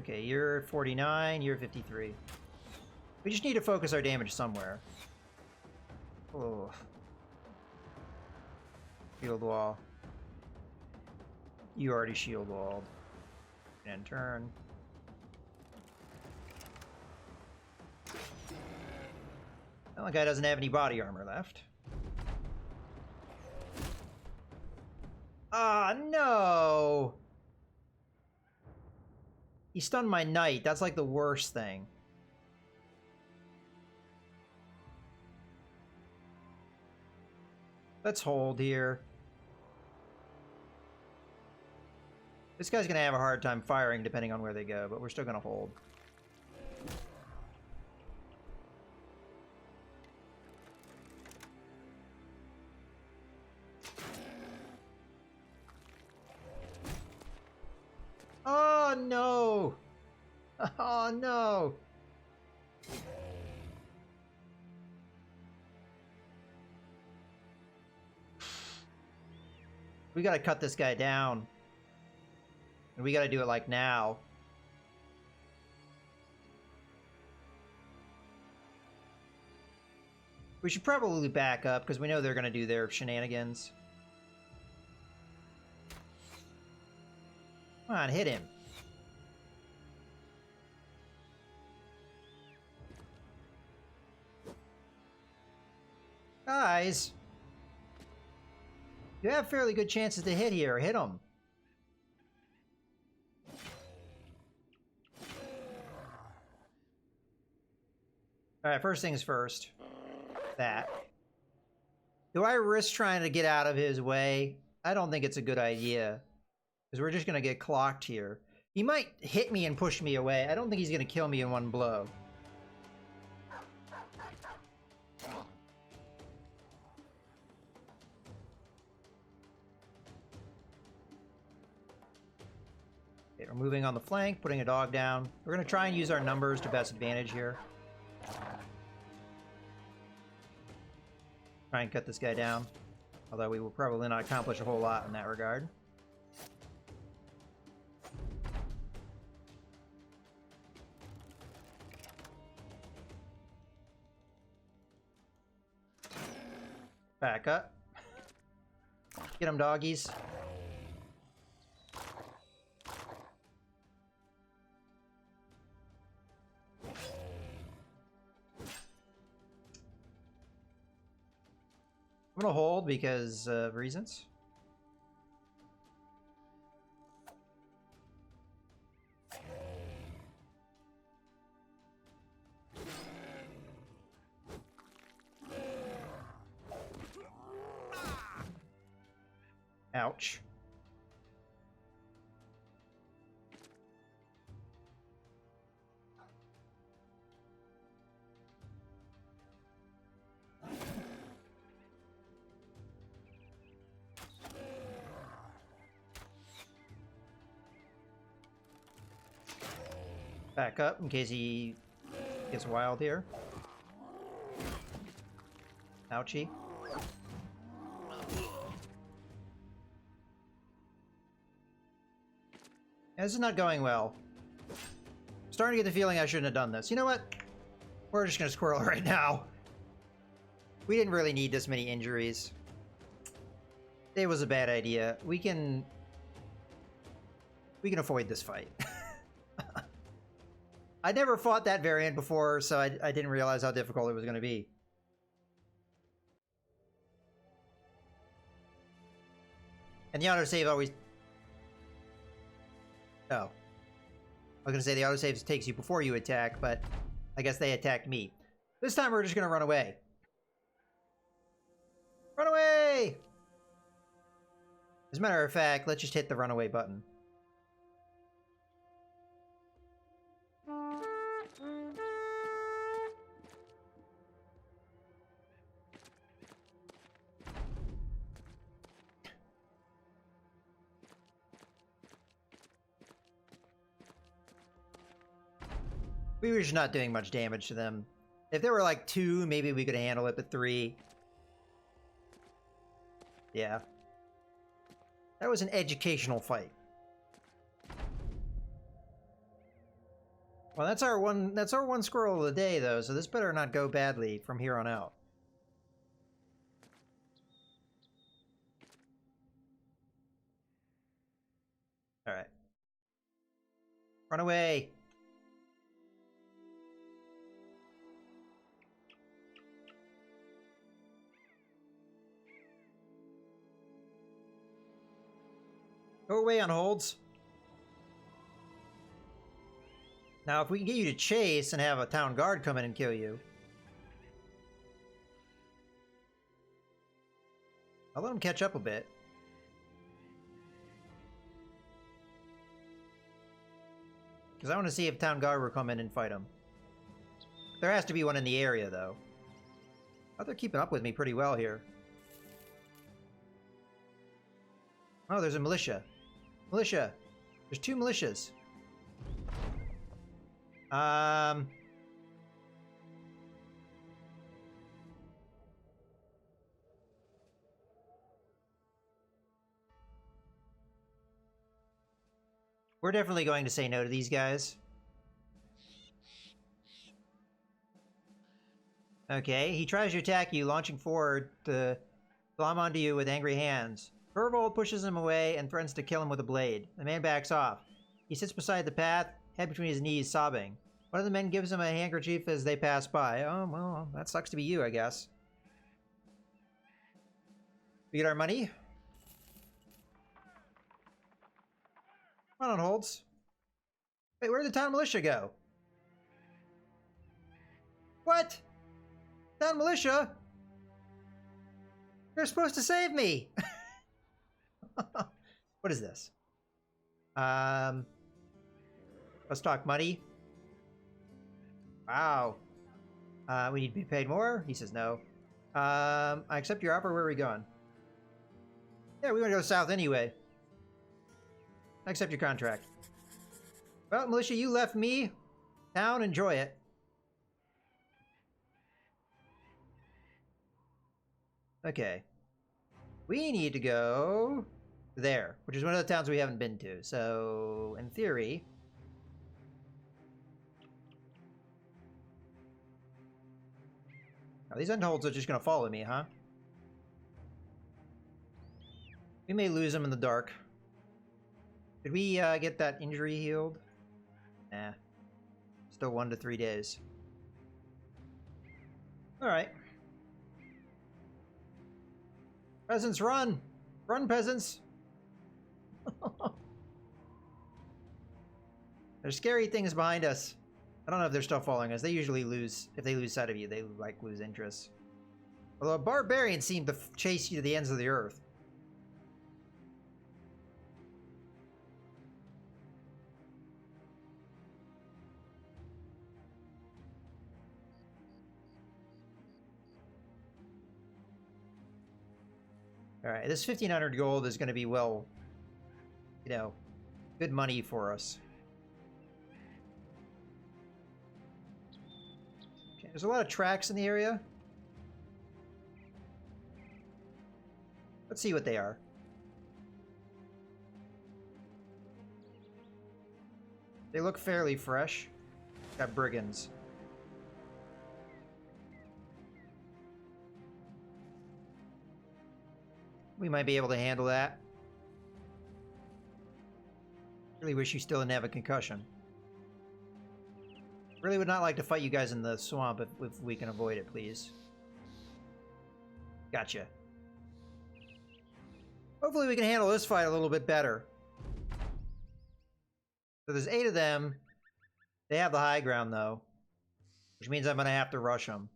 Okay, you're 49, you're 53. We just need to focus our damage somewhere. Oh. Shield wall. You already shield walled. And turn. Well, the guy doesn't have any body armor left. Ah, no! He stunned my knight. That's like the worst thing. Let's hold here. This guy's gonna have a hard time firing depending on where they go, but we're still gonna hold. Oh no! Oh no! We gotta cut this guy down. And we gotta do it like now. We should probably back up because we know they're gonna do their shenanigans. Come on, hit him. Guys, you have fairly good chances to hit here. Hit them. Alright, first things first. That. Do I risk trying to get out of his way? I don't think it's a good idea. Because we're just going to get clocked here. He might hit me and push me away. I don't think he's going to kill me in one blow. Okay, we're moving on the flank, putting a dog down. We're going to try and use our numbers to best advantage here. Try and cut this guy down. Although we will probably not accomplish a whole lot in that regard. Back up. Get them, doggies. I'm gonna hold because of reasons. Ouch. Back up in case he gets wild here. Ouchie. Yeah, this is not going well. I'm starting to get the feeling I shouldn't have done this. You know what? We're just gonna squirrel right now. We didn't really need this many injuries. It was a bad idea. We can avoid this fight. I never fought that variant before, so I didn't realize how difficult it was going to be. And the autosave always... Oh. I was going to say the autosave takes you before you attack, but I guess they attacked me. This time we're just going to run away. Run away! As a matter of fact, let's just hit the runaway button. We were just not doing much damage to them. If there were like 2, maybe we could handle it, but 3... Yeah. That was an educational fight. Well, that's our one squirrel of the day, though, so this better not go badly from here on out. Alright. Run away! Go away on holds. Now, if we can get you to chase and have a town guard come in and kill you. I'll let him catch up a bit. Because I want to see if town guard will come in and fight him. There has to be one in the area, though. Oh, they're keeping up with me pretty well here. Oh, there's a militia. Militia. There's 2 militias. We're definitely going to say no to these guys. Okay, he tries to attack you, launching forward to slam onto you with angry hands. Furvold pushes him away and threatens to kill him with a blade. The man backs off. He sits beside the path, head between his knees, sobbing. One of the men gives him a handkerchief as they pass by. Oh, well, that sucks to be you, I guess. We get our money. Come on, holds. Wait, where did the town militia go? What? Town militia? You're supposed to save me! What is this? Let's talk money. Wow. We need to be paid more? He says no. I accept your offer. Where are we going? Yeah, we want to go south anyway. I accept your contract. Well, militia, you left me. Town, enjoy it. Okay. We need to go there, which is one of the towns we haven't been to. So, in theory... Now, these unholds are just going to follow me, huh? We may lose them in the dark. Did we get that injury healed? Nah. Still 1 to 3 days. Alright. Peasants, run! Run, peasants! There's scary things behind us. I don't know if they're still following us. They usually lose. If they lose sight of you, they like lose interest. Although a barbarian seemed to chase you to the ends of the earth. Alright, this 1,500 gold is going to be, well, you know, good money for us. Okay, there's a lot of tracks in the area. Let's see what they are. They look fairly fresh. Got brigands. We might be able to handle that. Really wish you still didn't have a concussion. Really would not like to fight you guys in the swamp if we can avoid it, please. Gotcha. Hopefully we can handle this fight a little bit better. So there's 8 of them. They have the high ground, though. Which means I'm going to have to rush them.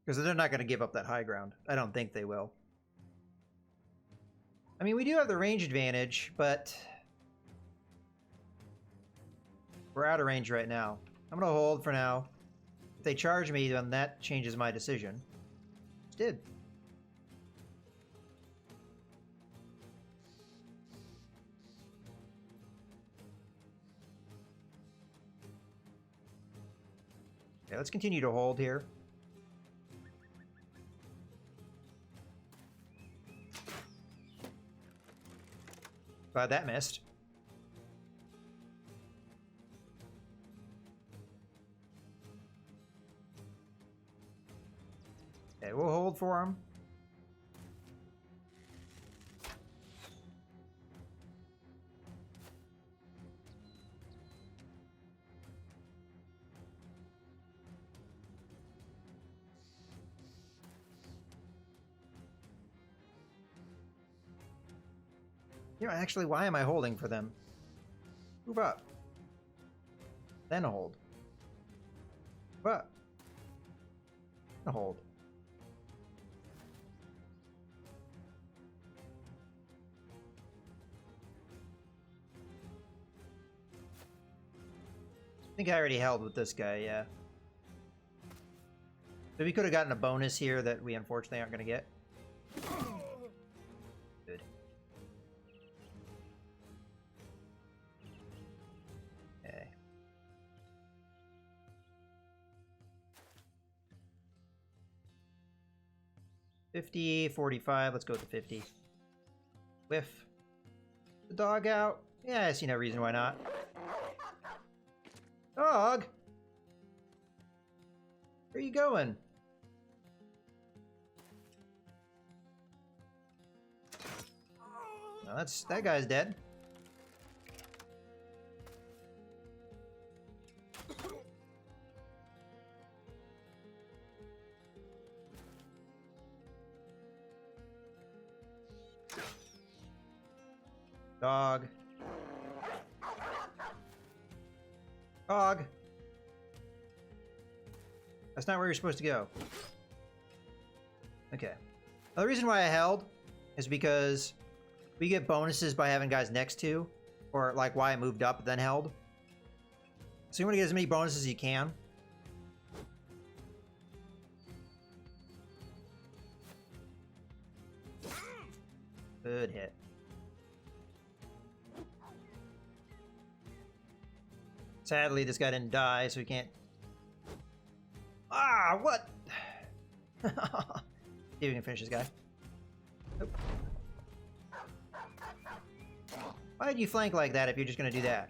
Because they're not going to give up that high ground. I don't think they will. I mean, we do have the range advantage, but... we're out of range right now. I'm going to hold for now. If they charge me, then that changes my decision. It did. Okay, let's continue to hold here. Glad that missed. Okay, we'll hold for him. You know, actually, why am I holding for them? Move up. Then hold. Move up. Hold. I think I already held with this guy, yeah. So we could have gotten a bonus here that we unfortunately aren't going to get. Good. Okay. $50, $45, let's go with the 50. Whiff. The dog out. Yeah, I see no reason why not. Dog! Where are you going? No, that guy's dead. Dog. Dog. That's not where you're supposed to go. Okay. Now, the reason why I held is because we get bonuses by having guys next to, or like why I moved up and then held. So you want to get as many bonuses as you can. Good hit. Sadly, this guy didn't die, so he can't... Ah, what? See if we can finish this guy. Nope. Why'd you flank like that if you're just gonna do that?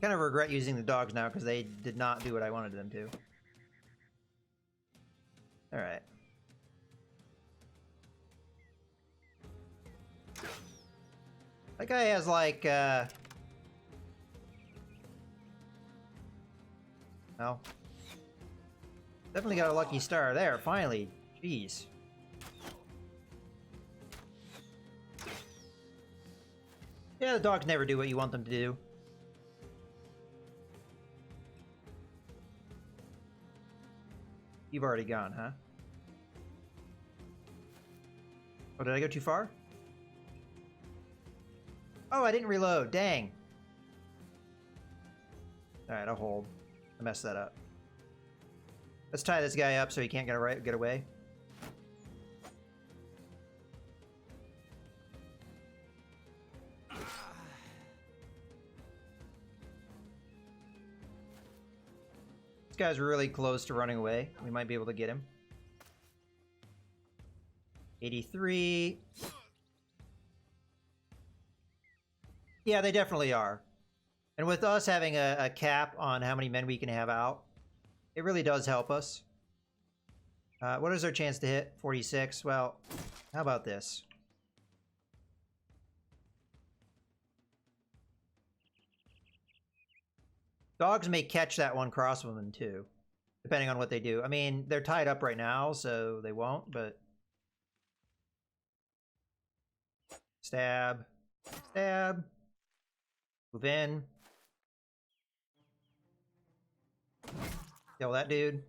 Kind of regret using the dogs now because they did not do what I wanted them to. Alright. That guy has like, well, definitely got a lucky star there, finally. Jeez. Yeah, the dogs never do what you want them to do. You've already gone, huh? Oh, did I go too far? Oh, I didn't reload. Dang. Alright, I'll hold. I messed that up. Let's tie this guy up so he can't get away. This guy's really close to running away. We might be able to get him. 83. Yeah, they definitely are. And with us having a cap on how many men we can have out, it really does help us. What is our chance to hit? 46. Well, how about this? Dogs may catch that one crossbowman too, depending on what they do. I mean, they're tied up right now, so they won't, but... Stab. Stab. Move in. Kill that dude.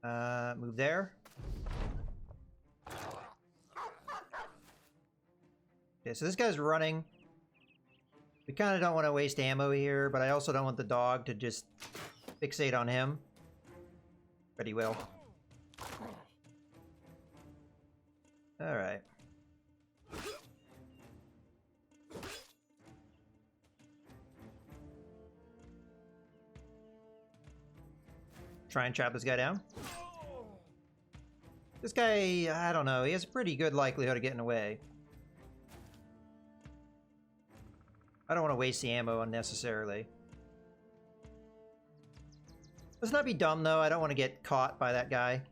Move there. Okay, so this guy's running. We kind of don't want to waste ammo here, but I also don't want the dog to just fixate on him. But he will. Alright. Try and trap this guy down. This guy, I don't know, he has a pretty good likelihood of getting away. I don't want to waste the ammo unnecessarily. Let's not be dumb, though. I don't want to get caught by that guy.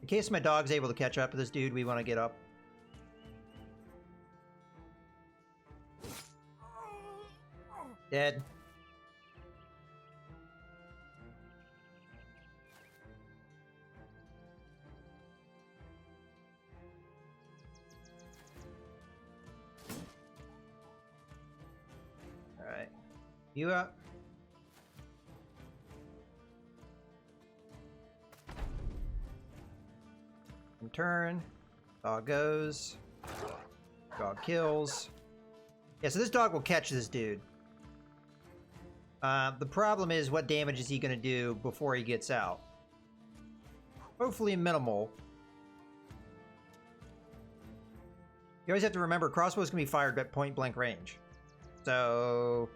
In case my dog's able to catch up to this dude, we want to get up. Dead. Alright. You up. Turn. Dog goes. Dog kills. Yeah, so this dog will catch this dude. The problem is, what damage is he going to do before he gets out? Hopefully minimal. You always have to remember, crossbows can be fired at point-blank range. So...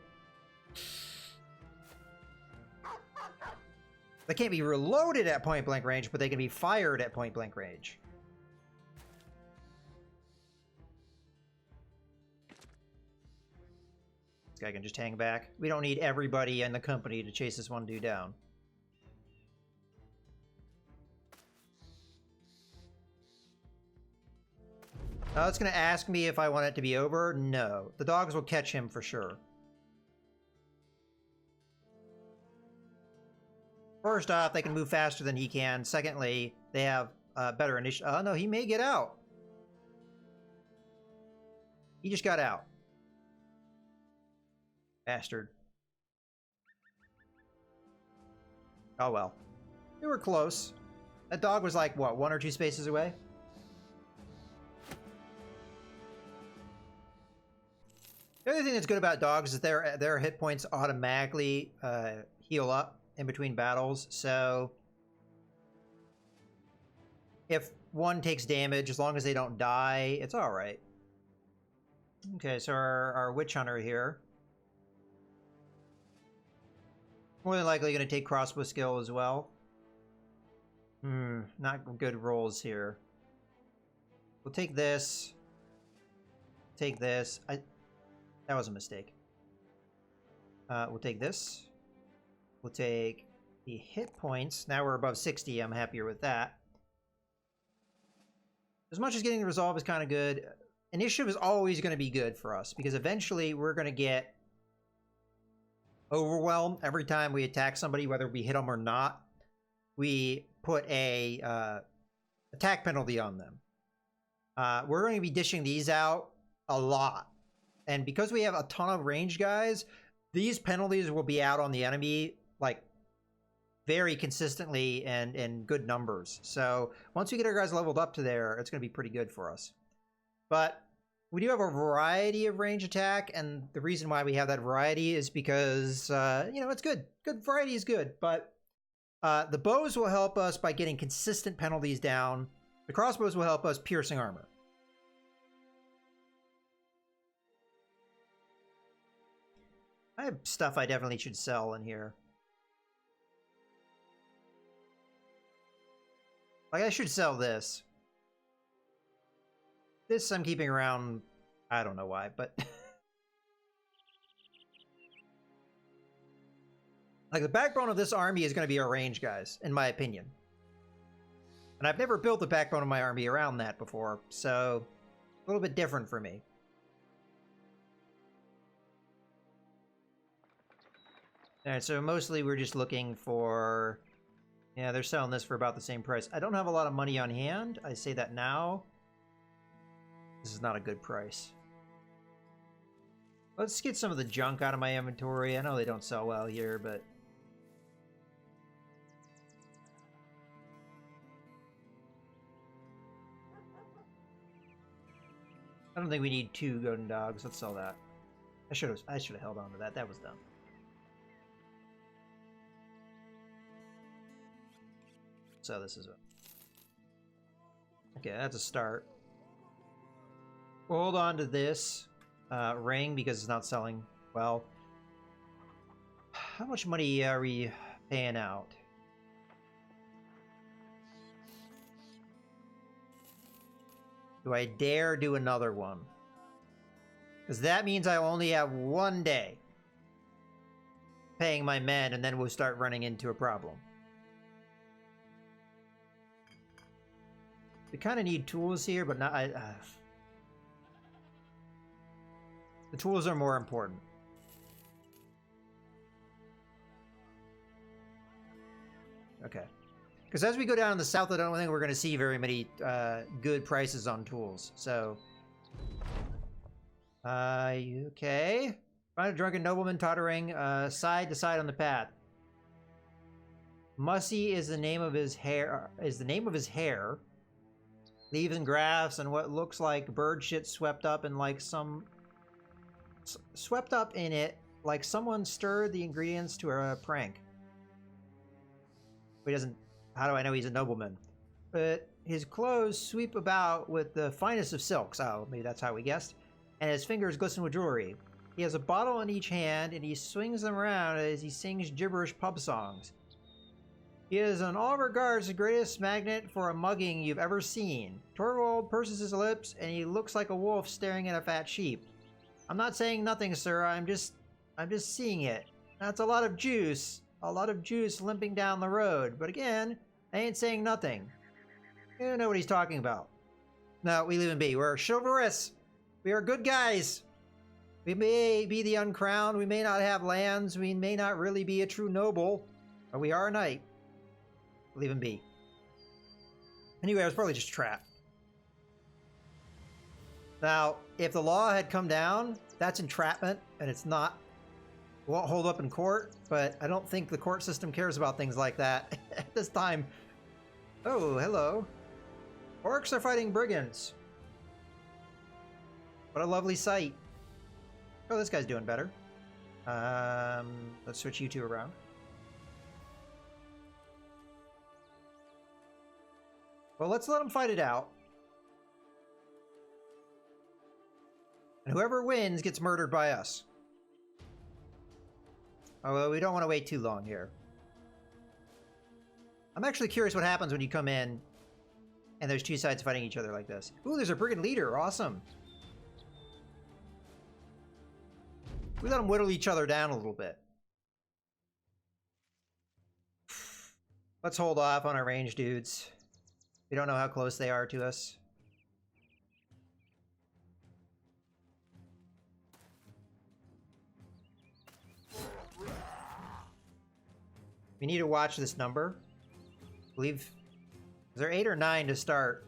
they can't be reloaded at point-blank range, but they can be fired at point-blank range. This guy can just hang back. We don't need everybody in the company to chase this one dude down. It's going to ask me if I want it to be over. No. The dogs will catch him for sure. First off, they can move faster than he can. Secondly, they have better initiative. Oh, no, he may get out. He just got out. Bastard. Oh, well. We were close. That dog was like, what, 1 or 2 spaces away? The other thing that's good about dogs is their hit points automatically heal up in between battles. So if one takes damage, as long as they don't die, it's all right. Okay, so our witch hunter here, more than likely going to take crossbow skill as well. Not good rolls here. We'll take this. Take this. That was a mistake. We'll take this. We'll take the hit points. Now we're above 60. I'm happier with that. As much as getting the resolve is kind of good, initiative is always going to be good for us, because eventually we're going to get overwhelmed every time we attack somebody, whether we hit them or not. We put a attack penalty on them. We're going to be dishing these out a lot. And because we have a ton of range guys, these penalties will be out on the enemy like very consistently and in good numbers. So once we get our guys leveled up to there, it's going to be pretty good for us. But we do have a variety of range attack, and the reason why we have that variety is because, you know, it's good. Good variety is good, but the bows will help us by getting consistent penalties down. The crossbows will help us piercing armor. I have stuff I definitely should sell in here. Like, I should sell this. This I'm keeping around. I don't know why, but... like, the backbone of this army is going to be our range guys, in my opinion. And I've never built the backbone of my army around that before, so... a little bit different for me. Alright, so mostly we're just looking for... yeah, they're selling this for about the same price. I don't have a lot of money on hand. I say that now. This is not a good price. Let's get some of the junk out of my inventory. I know they don't sell well here, but... I don't think we need 2 golden dogs. Let's sell that. I should have held on to that. That was dumb. So this is a... okay, that's a start. We'll hold on to this ring because it's not selling well. How much money are we paying out? Do I dare do another one? Because that means I only have 1 day paying my men, and then we'll start running into a problem. We kind of need tools here, but not... the tools are more important. Okay. Because as we go down in the south, I don't think we're going to see very many good prices on tools. So... okay. Find a drunken nobleman tottering side to side on the path. Mussy is the name of his hair. leaves and grass and what looks like bird shit swept up in like some... swept up in it like someone stirred the ingredients to a prank. He doesn't... How do I know he's a nobleman? But his clothes sweep about with the finest of silks. Oh, maybe that's how we guessed. And his fingers glisten with jewelry. He has a bottle in each hand, and he swings them around as he sings gibberish pub songs. He is in all regards the greatest magnet for a mugging you've ever seen. Torvald purses his lips, and he looks like a wolf staring at a fat sheep. I'm not saying nothing, sir. I'm just seeing it. That's a lot of juice. A lot of juice limping down the road. But again, I ain't saying nothing. You don't know what he's talking about. No, we leave him be. We're chivalrous. We are good guys. We may be the Uncrowned. We may not have lands. We may not really be a true noble. But we are a knight. Leave him be. Anyway, I was probably just a trap. Now, if the law had come down, that's entrapment, and it's not. It won't hold up in court, but I don't think the court system cares about things like that at this time. Oh, hello. Orcs are fighting brigands. What a lovely sight. Oh, this guy's doing better. Let's switch you two around. Well, let's let them fight it out. And whoever wins gets murdered by us. Although we don't want to wait too long here. I'm actually curious what happens when you come in and there's two sides fighting each other like this. Ooh, there's a brigand leader. Awesome. We let them whittle each other down a little bit. Let's hold off on our range dudes. We don't know how close they are to us. We need to watch this number. I believe... Is there 8 or 9 to start?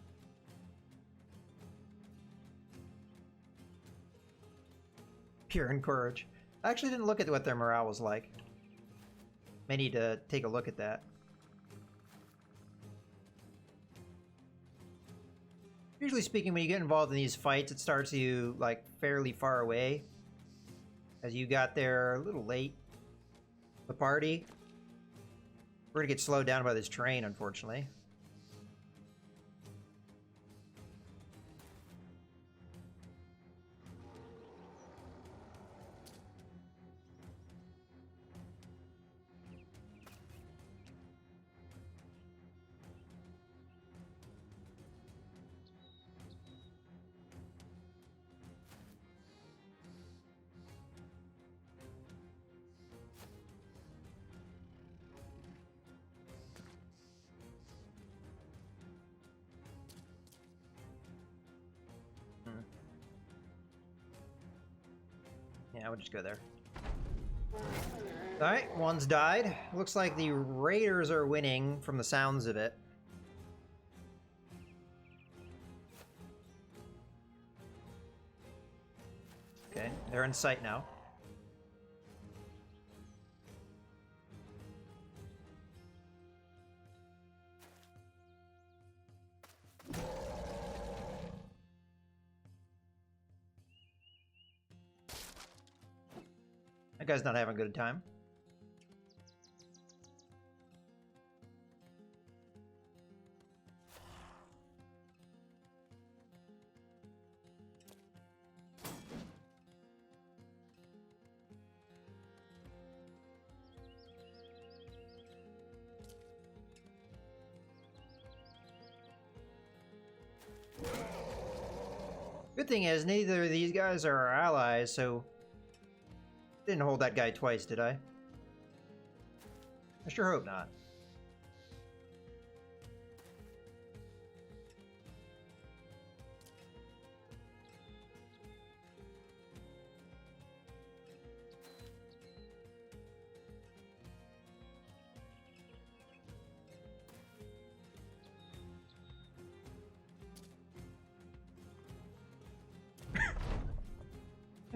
Pure and courage. I actually didn't look at what their morale was like. May need to take a look at that. Usually speaking, when you get involved in these fights, it starts you, like, fairly far away. As you got there a little late. The party. We're gonna get slowed down by this train, unfortunately. Yeah, we'll just go there. Alright, one's died. Looks like the Raiders are winning from the sounds of it. Okay, they're in sight now. That guy's not having a good time. Good thing is, neither of these guys are our allies, so... Didn't hold that guy twice, did I? I sure hope not.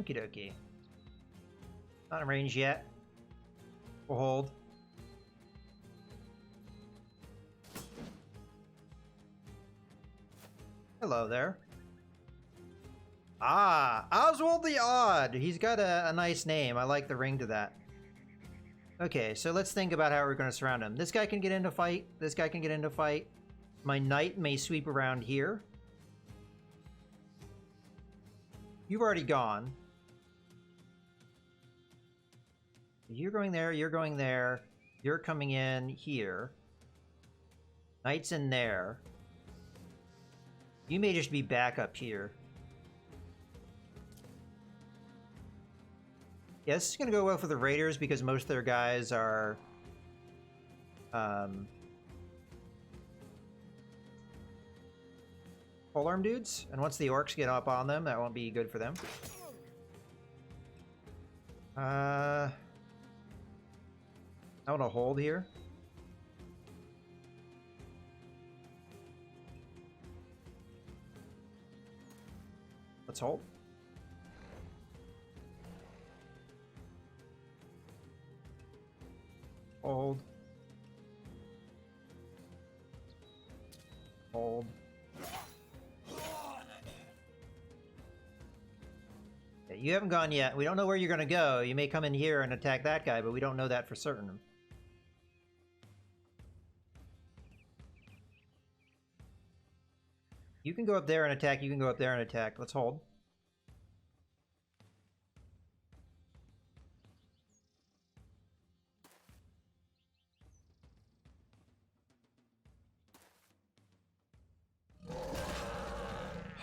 Okie dokie. Not in range yet. We'll hold. Hello there. Ah, Oswald the Odd. He's got a nice name. I like the ring to that. Okay, so let's think about how we're going to surround him. This guy can get into fight. This guy can get into fight. My knight may sweep around here. You've already gone. You're going there. You're going there. You're coming in here. Knight's in there. You may just be back up here. Yeah, this is going to go well for the Raiders because most of their guys are... polearm dudes. And once the orcs get up on them, that won't be good for them. I want to hold here. Let's hold. Hold. Hold. Okay, you haven't gone yet. We don't know where you're going to go. You may come in here and attack that guy, but we don't know that for certain. You can go up there and attack. You can go up there and attack. Let's hold.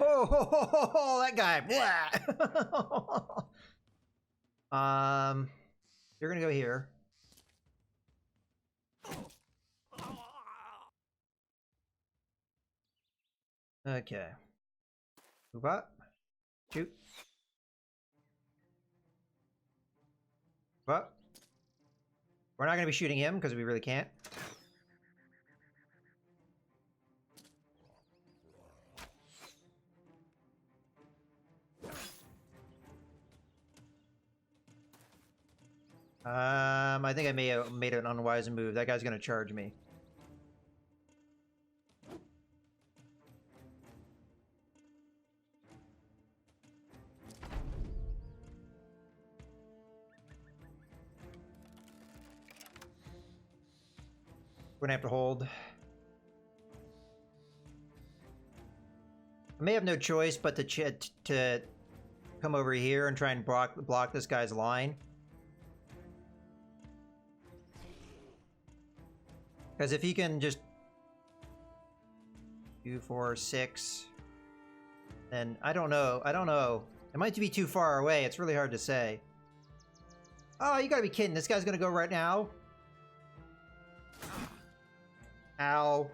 Oh, that guy. You're gonna go here. Okay. Move up. Shoot. Move up. We're not gonna be shooting him because we really can't. I think I may have made an unwise move. That guy's gonna charge me. We're gonna have to hold. I may have no choice but to come over here and try and block this guy's line. Because if he can just 2, 4, 6, then I don't know. I don't know. It might be too far away. It's really hard to say. Oh, you gotta be kidding. This guy's gonna go right now? Ow.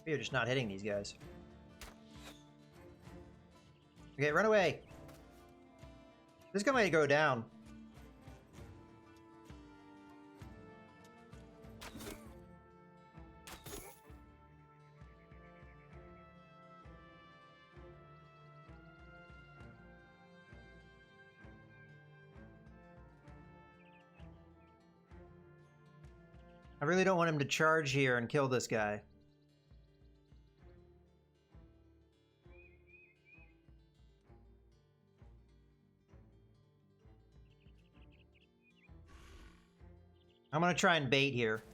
You're just not hitting these guys. Okay, run away. This guy might go down. I really don't want him to charge here and kill this guy. I'm gonna try and bait here.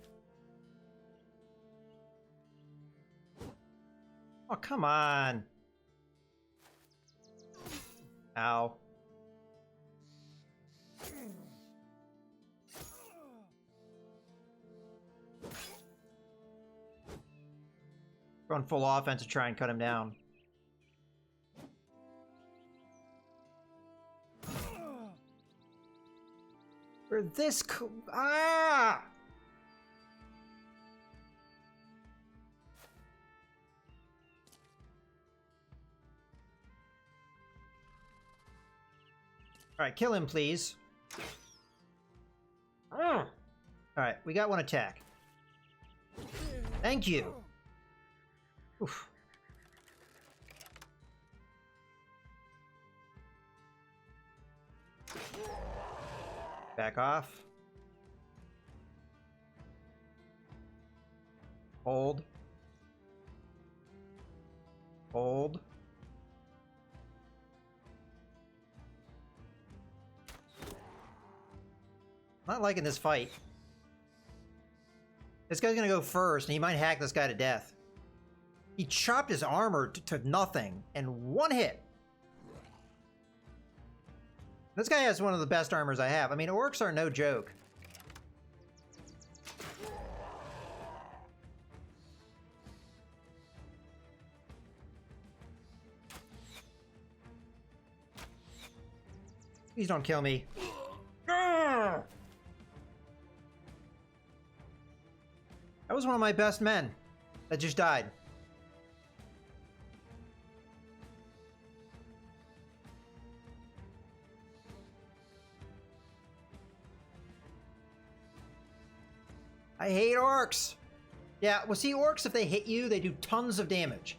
Oh, come on. Ow. Going full offense to try and cut him down. For this ah! Alright, kill him, please. Alright, we got one attack. Thank you. Oof. Back off. Hold. Hold. Not liking this fight. This guy's gonna go first, and he might hack this guy to death. He chopped his armor to nothing in one hit. This guy has one of the best armors I have. I mean, orcs are no joke. Please don't kill me. That was one of my best men that just died. I hate orcs. Yeah, well, see, orcs, if they hit you, they do tons of damage.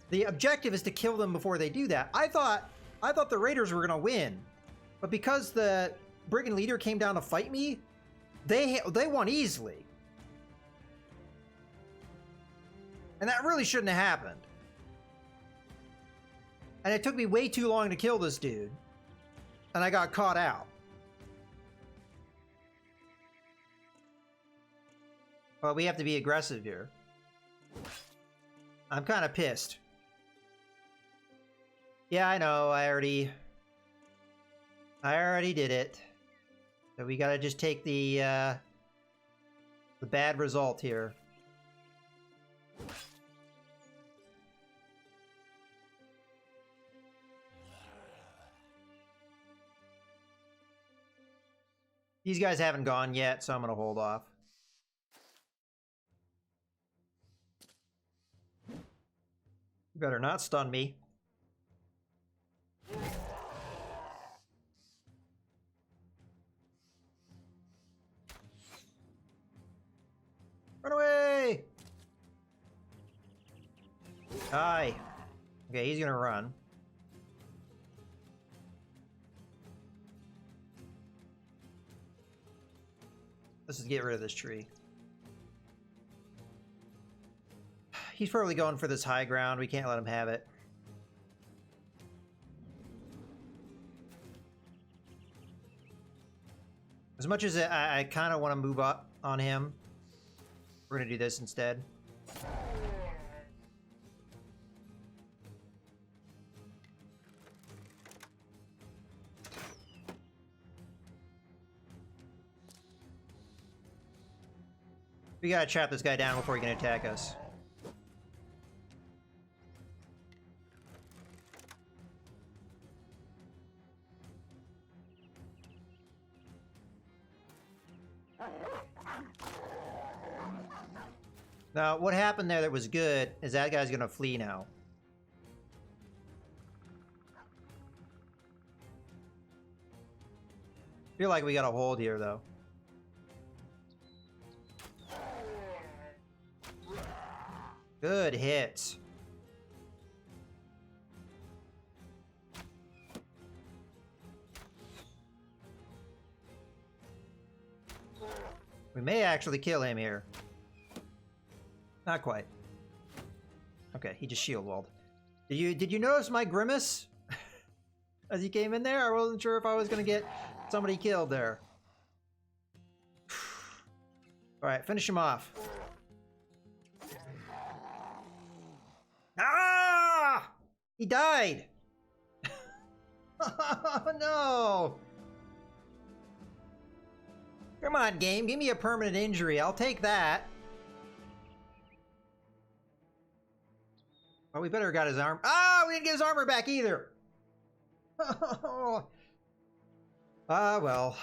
The objective is to kill them before they do that. I thought the raiders were gonna win, but because the brigand leader came down to fight me, they won easily. And that really shouldn't have happened. And it took me way too long to kill this dude. And I got caught out. Well, we have to be aggressive here. I'm kind of pissed. Yeah, I know. I already did it. So we gotta just take the bad result here. These guys haven't gone yet, so I'm gonna hold off. You better not stun me. Run away! Die. Okay, he's gonna run. Let's just get rid of this tree. He's probably going for this high ground. We can't let him have it. As much as I kind of want to move up on him, we're going to do this instead. We gotta trap this guy down before he can attack us. Now, what happened there that was good is that guy's gonna flee now. Feel like we got a hold here, though. Good hits. We may actually kill him here. Not quite. Okay, he just shield walled. Did you notice my grimace as he came in there? I wasn't sure if I was gonna get somebody killed there. All right, finish him off. Ah! He died. Oh, no. Come on, game. Give me a permanent injury. I'll take that. Well, we better have got his arm. Ah, we didn't get his armor back either. Ah, well.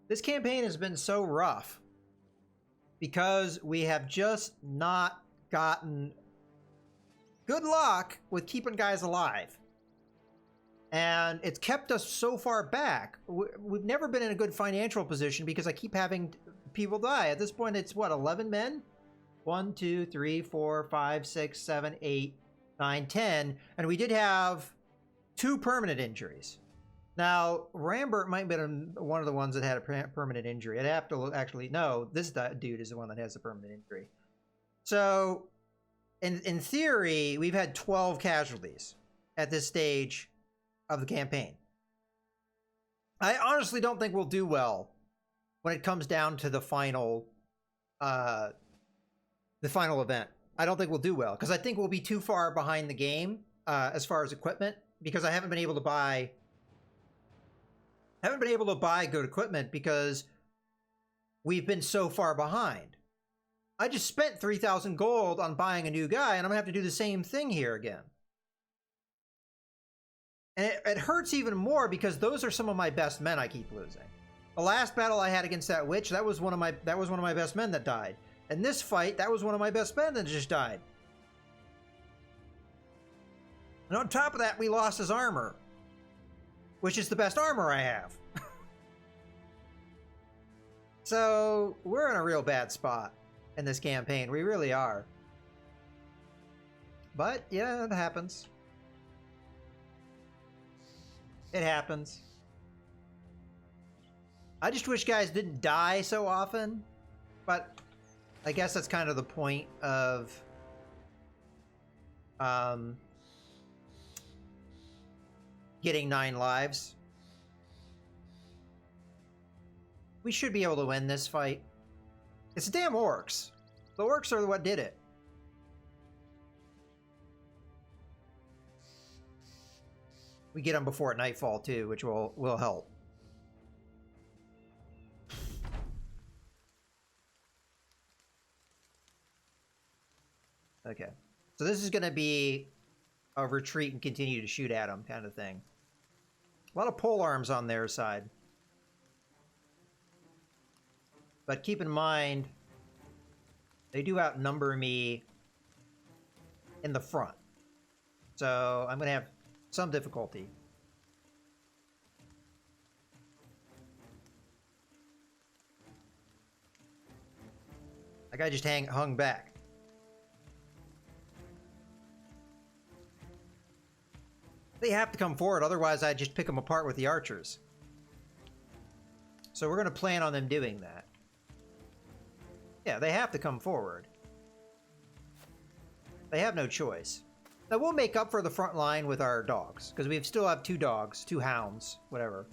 This campaign has been so rough because we have just not gotten good luck with keeping guys alive. And it's kept us so far back. We've never been in a good financial position because I keep having people die. At this point, it's what, 11 men? 1, 2, 3, 4, 5, 6, 7, 8, 9, 10. And we did have 2 permanent injuries. Now, Rambert might have been one of the ones that had a permanent injury. I'd have to actually, no, this dude is the one that has the permanent injury. So, in theory, we've had 12 casualties at this stage of the campaign. I honestly don't think we'll do well when it comes down to the final event. I don't think we'll do well because I think we'll be too far behind the game as far as equipment, because I haven't been able to buy good equipment because we've been so far behind. I just spent 3,000 gold on buying a new guy, and I'm gonna have to do the same thing here again. And it hurts even more because those are some of my best men I keep losing. The last battle I had against that witch, that was one of my best men that died. And this fight, that was one of my best men that just died. And on top of that, we lost his armor, which is the best armor I have. So we're in a real bad spot in this campaign. We really are. But yeah, it happens. It happens. I just wish guys didn't die so often, but I guess that's kind of the point of getting 9 lives. We should be able to win this fight. It's the damn orcs. The orcs are what did it. We get them before nightfall too, which will help. Okay. So this is going to be a retreat and continue to shoot at them kind of thing. A lot of pole arms on their side. But keep in mind, they do outnumber me in the front. So I'm going to have some difficulty. That guy just hung back. They have to come forward, otherwise I just pick them apart with the archers. So we're going to plan on them doing that. Yeah, they have to come forward. They have no choice. Now we'll make up for the front line with our dogs, because we still have 2 dogs, 2 hounds, whatever.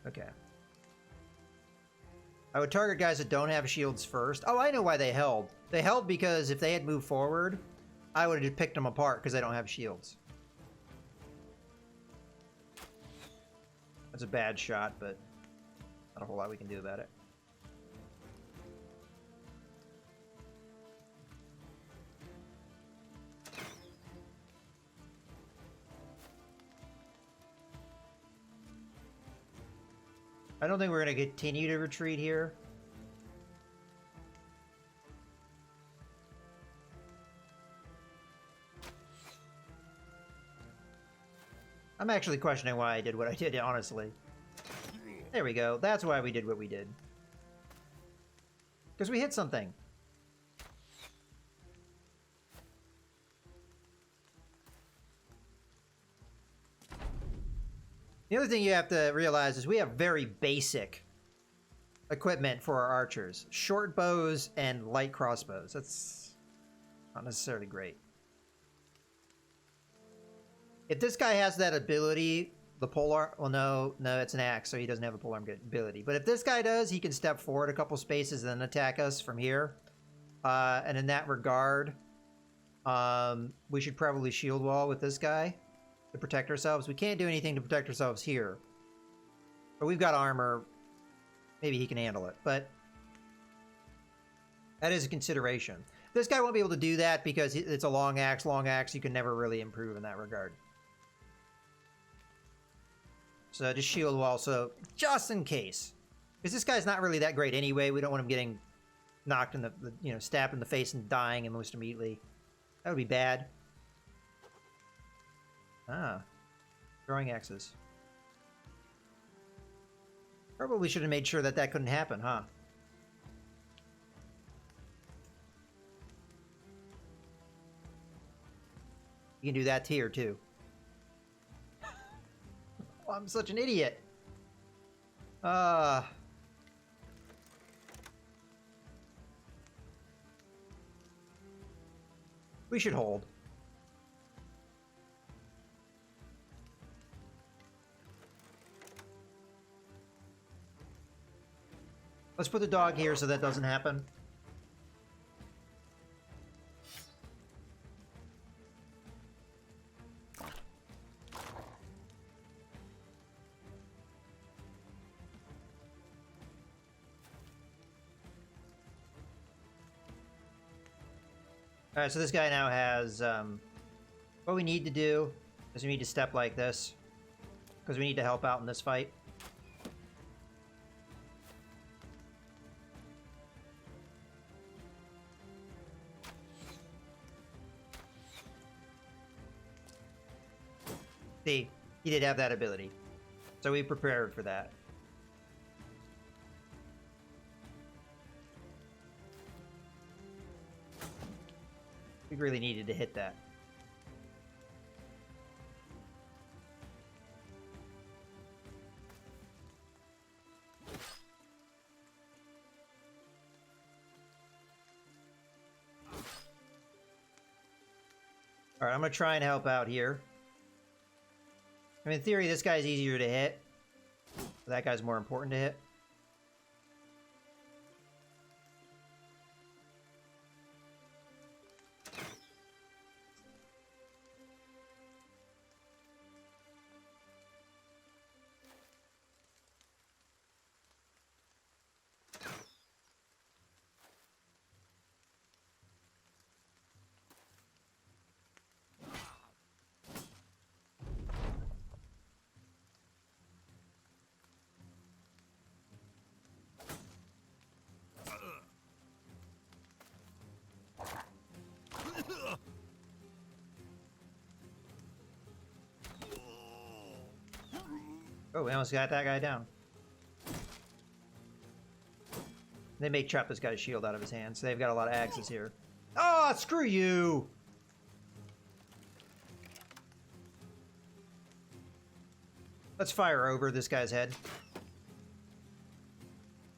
Okay. I would target guys that don't have shields first. Oh, I know why they held. They held because if they had moved forward, I would have just picked them apart because they don't have shields. That's a bad shot, but not a whole lot we can do about it. I don't think we're going to continue to retreat here. I'm actually questioning why I did what I did, honestly. There we go. That's why we did what we did. Because we hit something. The other thing you have to realize is we have very basic equipment for our archers. Short bows and light crossbows. That's not necessarily great. If this guy has that ability, the polearm... Well, no, it's an axe, so he doesn't have a polearm ability. But if this guy does, he can step forward a couple spaces and then attack us from here. And in that regard, we should probably shield wall with this guy to protect ourselves. We can't do anything to protect ourselves here. But we've got armor. Maybe he can handle it. But that is a consideration. This guy won't be able to do that because it's a long axe. Long axe, you can never really improve in that regard. So just shield wall, so just in case. Because this guy's not really that great anyway. We don't want him getting knocked in the you know, stabbed in the face and dying almost immediately. That would be bad. Ah. Throwing axes. Probably should have made sure that that couldn't happen, huh? You can do that here, too. Oh, I'm such an idiot. We should hold. Let's put the dog here so that doesn't happen. Alright, so this guy now has, what we need to do is we need to step like this, because we need to help out in this fight. See, he did have that ability, so we prepared for that. We really needed to hit that. Alright, I'm gonna try and help out here. I mean, in theory, this guy's easier to hit. But that guy's more important to hit. Oh, we almost got that guy down. They may chop this guy's shield out of his hands, so they've got a lot of axes here. Oh, screw you! Let's fire over this guy's head.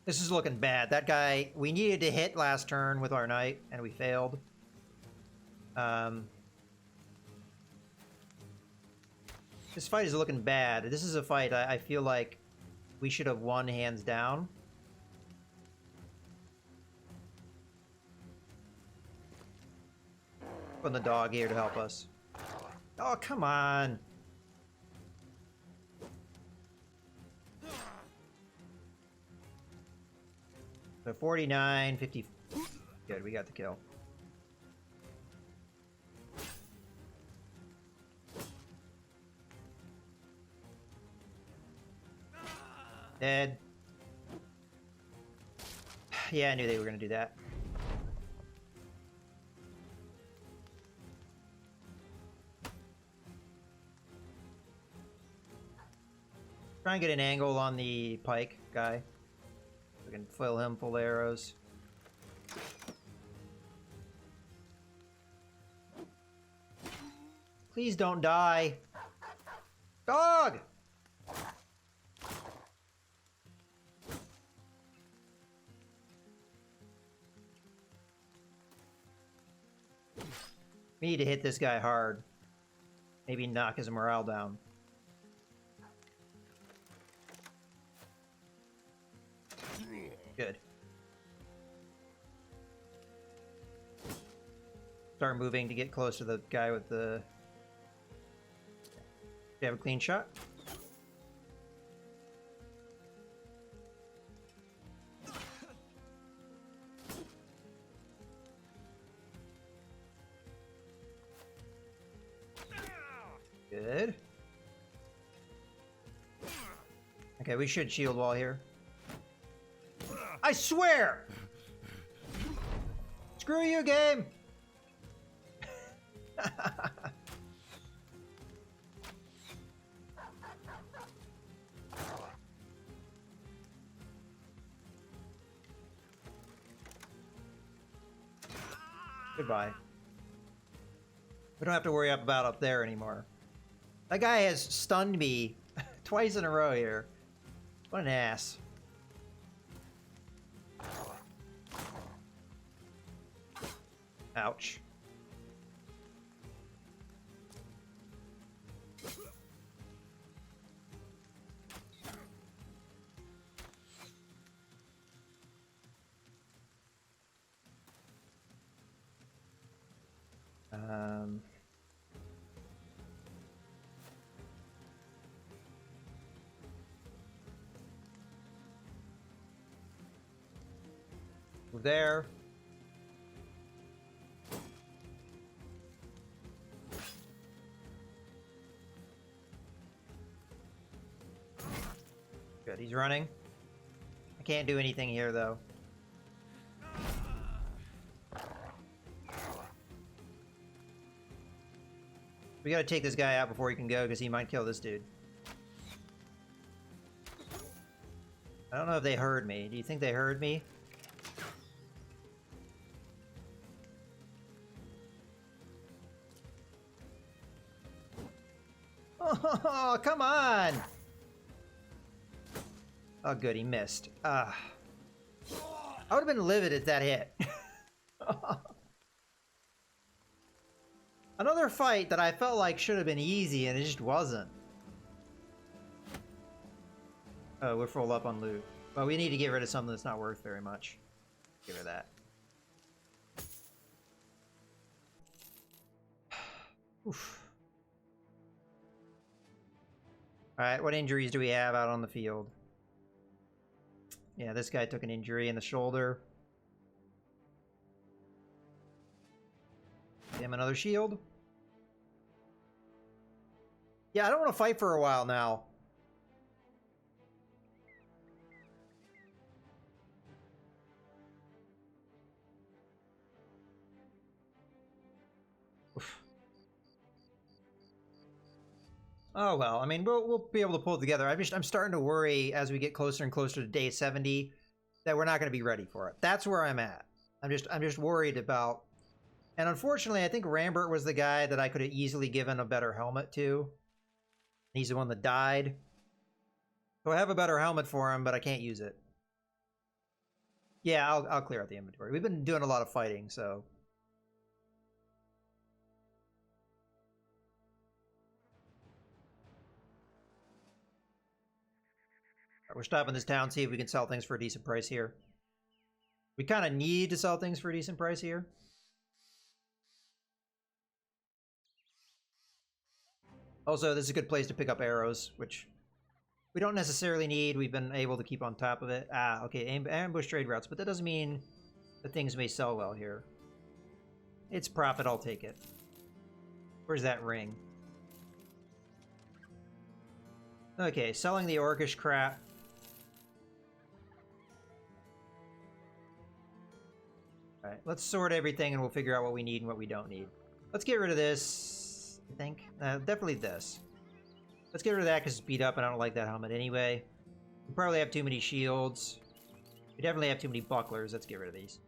This is looking bad. That guy, we needed to hit last turn with our knight, and we failed. This fight is looking bad. This is a fight I feel like we should have won hands down. Putting the dog here to help us. Oh, come on. So 49, 50. Good, we got the kill. Dead. Yeah, I knew they were going to do that. Try and get an angle on the pike guy. We can fill him full of arrows. Please don't die. Dog! We need to hit this guy hard. Maybe knock his morale down. Good. Start moving to get close to the guy with the... Do you have a clean shot? Good. Okay, we should shield wall here. I swear! Screw you, game! Goodbye. We don't have to worry about up there anymore. That guy has stunned me twice in a row here. What an ass. Ouch. There. Good, he's running. I can't do anything here, though. We gotta take this guy out before he can go, because he might kill this dude. I don't know if they heard me. Do you think they heard me? Oh, come on! Oh, good, he missed. I would have been livid at that hit. Another fight that I felt like should have been easy, and it just wasn't. Oh, we're full up on loot. Well, we need to get rid of something that's not worth very much. Get rid of that. Oof. Alright, what injuries do we have out on the field? Yeah, this guy took an injury in the shoulder. Give him another shield. Yeah, I don't want to fight for a while now. Oof. Oh well, I mean, we'll be able to pull it together. I'm starting to worry as we get closer and closer to day 70 that we're not going to be ready for it. That's where I'm at. I'm just worried about. And unfortunately, I think Rambert was the guy that I could have easily given a better helmet to. He's the one that died. So I have a better helmet for him, but I can't use it. Yeah, I'll clear out the inventory. We've been doing a lot of fighting, so. We're stopping this town, see if we can sell things for a decent price here. We kind of need to sell things for a decent price here. Also, this is a good place to pick up arrows, which we don't necessarily need. We've been able to keep on top of it. Ah, okay, ambush trade routes, but that doesn't mean that things may sell well here. It's profit, I'll take it. Where's that ring? Okay, selling the orcish crap. Alright, let's sort everything and we'll figure out what we need and what we don't need. Let's get rid of this, I think. Definitely this. Let's get rid of that because it's beat up and I don't like that helmet anyway. We probably have too many shields. We definitely have too many bucklers. Let's get rid of these.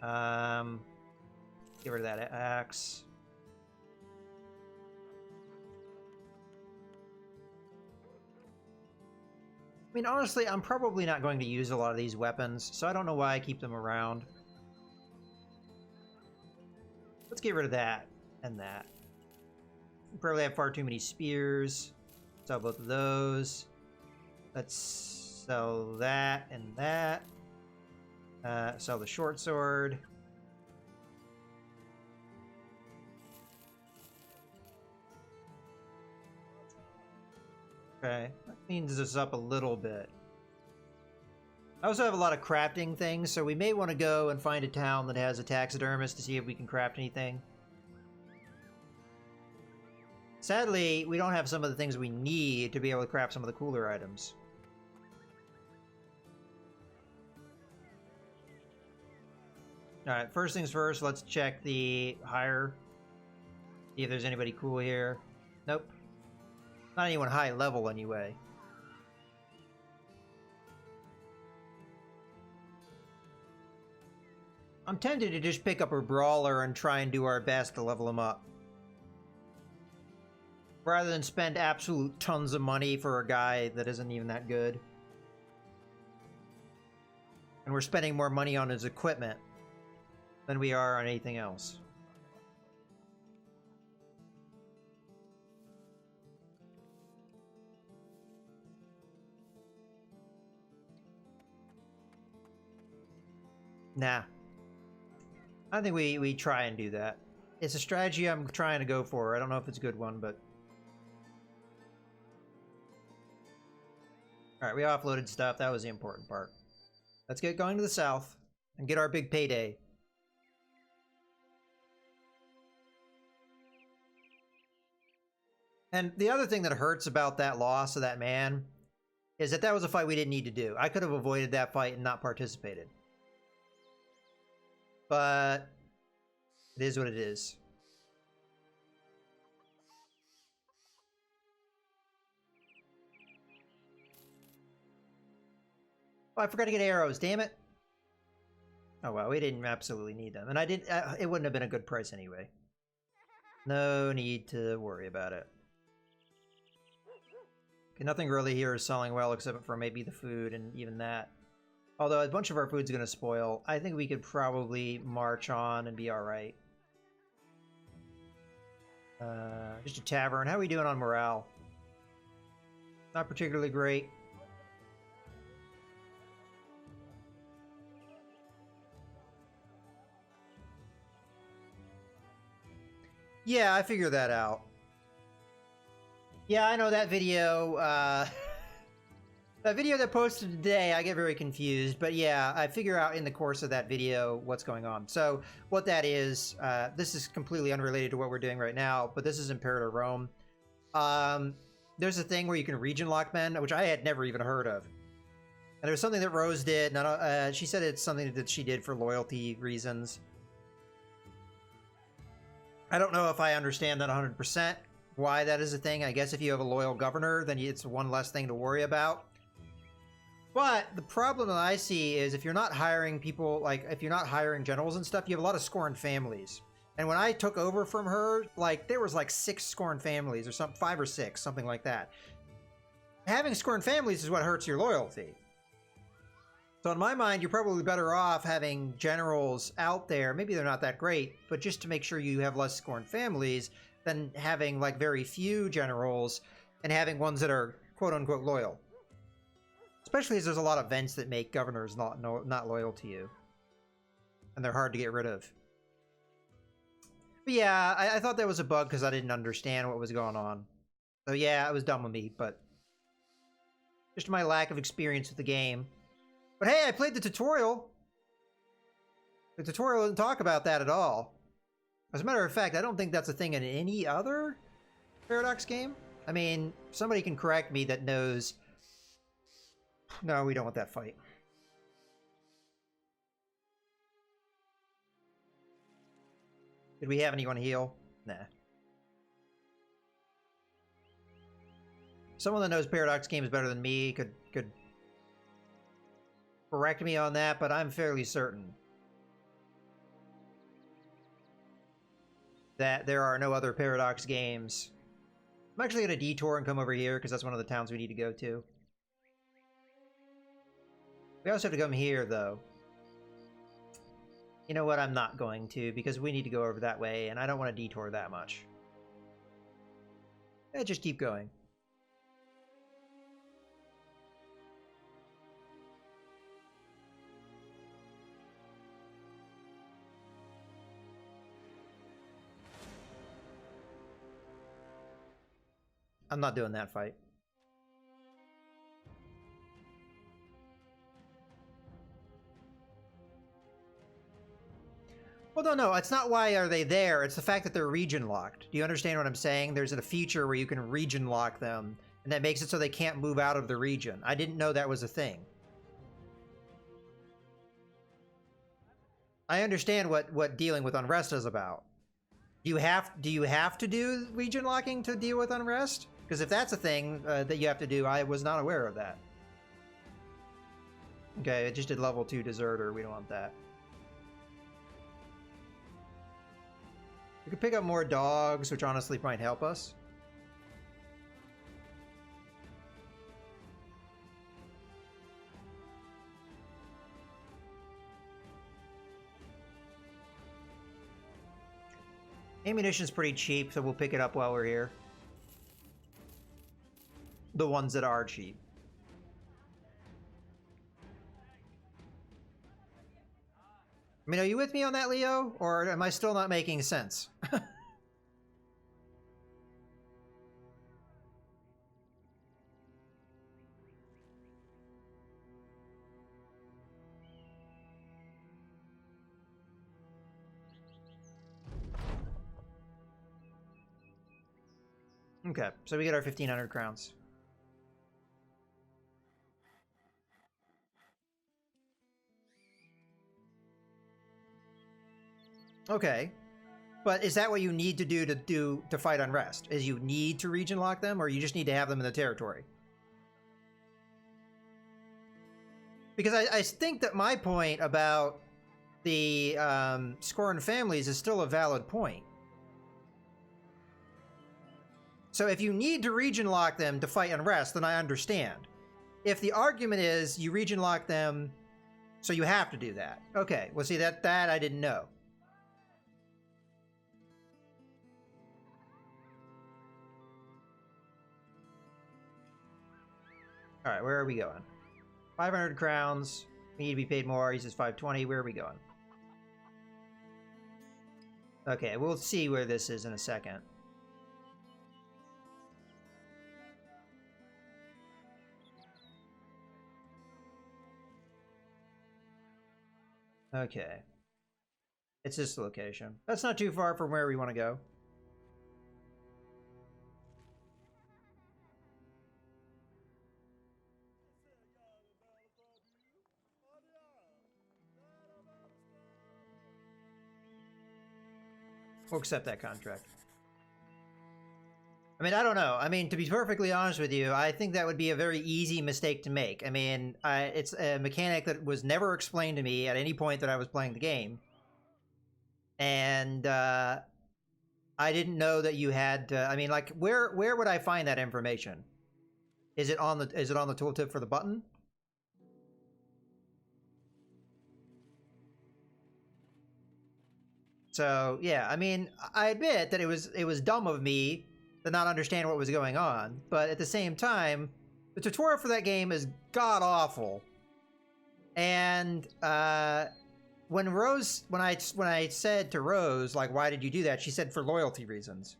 Get rid of that axe. I mean, honestly, I'm probably not going to use a lot of these weapons, so I don't know why I keep them around. Let's get rid of that and that. We probably have far too many spears. Sell both of those. Let's sell that and that. Sell the short sword. Okay, that cleans us up a little bit. I also have a lot of crafting things, so we may want to go and find a town that has a taxidermist to see if we can craft anything. Sadly, we don't have some of the things we need to be able to craft some of the cooler items. Alright, first things first, let's check the higher. See if there's anybody cool here. Nope. Not anyone high level, anyway. I'm tempted to just pick up a brawler and try and do our best to level him up. Rather than spend absolute tons of money for a guy that isn't even that good. And we're spending more money on his equipment than we are on anything else. Nah. I think we try and do that. It's a strategy I'm trying to go for. I don't know if it's a good one, but... Alright, we offloaded stuff. That was the important part. Let's get going to the south and get our big payday. And the other thing that hurts about that loss of that man is that that was a fight we didn't need to do. I could have avoided that fight and not participated. But it is what it is. Oh, I forgot to get arrows, damn it. Oh well, we didn't absolutely need them. And I did it wouldn't have been a good price anyway. No need to worry about it. Okay, nothing really here is selling well except for maybe the food and even that. Although a bunch of our food's going to spoil, I think we could probably march on and be alright. Just a tavern. How are we doing on morale? Not particularly great. Yeah, I figured that out. Yeah, I know that video, that video that posted today, I get very confused, but yeah, I figure out in the course of that video what's going on. So what that is, this is completely unrelated to what we're doing right now, but this is Imperator Rome. There's a thing where you can region lock men, which I had never even heard of. And there's something that Rose did, and she said it's something that she did for loyalty reasons. I don't know if I understand that 100%, why that is a thing. I guess if you have a loyal governor, then it's one less thing to worry about. But the problem that I see is if you're not hiring people, like if you're not hiring generals and stuff, you have a lot of scorned families. And when I took over from her, like there was like 6 scorned families or something, 5 or 6, something like that. Having scorned families is what hurts your loyalty. So in my mind, you're probably better off having generals out there. Maybe they're not that great, but just to make sure you have less scorned families than having like very few generals and having ones that are quote unquote loyal. Especially as there's a lot of events that make governors not loyal to you. And they're hard to get rid of. But yeah, I thought that was a bug because I didn't understand what was going on. So yeah, it was dumb of me, but just my lack of experience with the game. But hey, I played the tutorial. The tutorial didn't talk about that at all. As a matter of fact, I don't think that's a thing in any other Paradox game. I mean, somebody can correct me that knows. No, we don't want that fight. Did we have anyone heal? Nah. Someone that knows Paradox games better than me could correct me on that, but I'm fairly certain that there are no other Paradox games. I'm actually going to detour and come over here because that's one of the towns we need to go to. We also have to come here, though. You know what? I'm not going to because we need to go over that way, and I don't want to detour that much. Just keep going. I'm not doing that fight. Well, no, it's not why are they there. It's the fact that they're region locked. Do you understand what I'm saying? There's a feature where you can region lock them, and that makes it so they can't move out of the region. I didn't know that was a thing. I understand what dealing with unrest is about. Do you have to do region locking to deal with unrest? Because if that's a thing that you have to do, I was not aware of that. Okay, it just did level 2 deserter. We don't want that. We could pick up more dogs, which honestly might help us. Ammunition's pretty cheap, so we'll pick it up while we're here. The ones that are cheap. I mean, are you with me on that, Leo? Or am I still not making sense? Okay, so we get our 1,500 crowns. Okay, but is that what you need to do to fight unrest? Is you need to region lock them, or you just need to have them in the territory? Because I think that my point about the Scorned families is still a valid point. So if you need to region lock them to fight unrest, then I understand. If the argument is you region lock them, so you have to do that. Okay, well see, that I didn't know. All right, where are we going? 500 crowns. We need to be paid more. He says 520. Where are we going? Okay, we'll see where this is in a second. Okay. It's this location. That's not too far from where we want to go. We'll accept that contract. I mean, I don't know. I mean, to be perfectly honest with you, I think that would be a very easy mistake to make. I mean, it's a mechanic that was never explained to me at any point that I was playing the game. And I didn't know that you had to, I mean, like, where would I find that information? Is it on the tooltip for the button? So yeah, I mean, I admit that it was dumb of me to not understand what was going on, but at the same time, the tutorial for that game is god awful. And when I said to Rose, like, why did you do that? She said for loyalty reasons.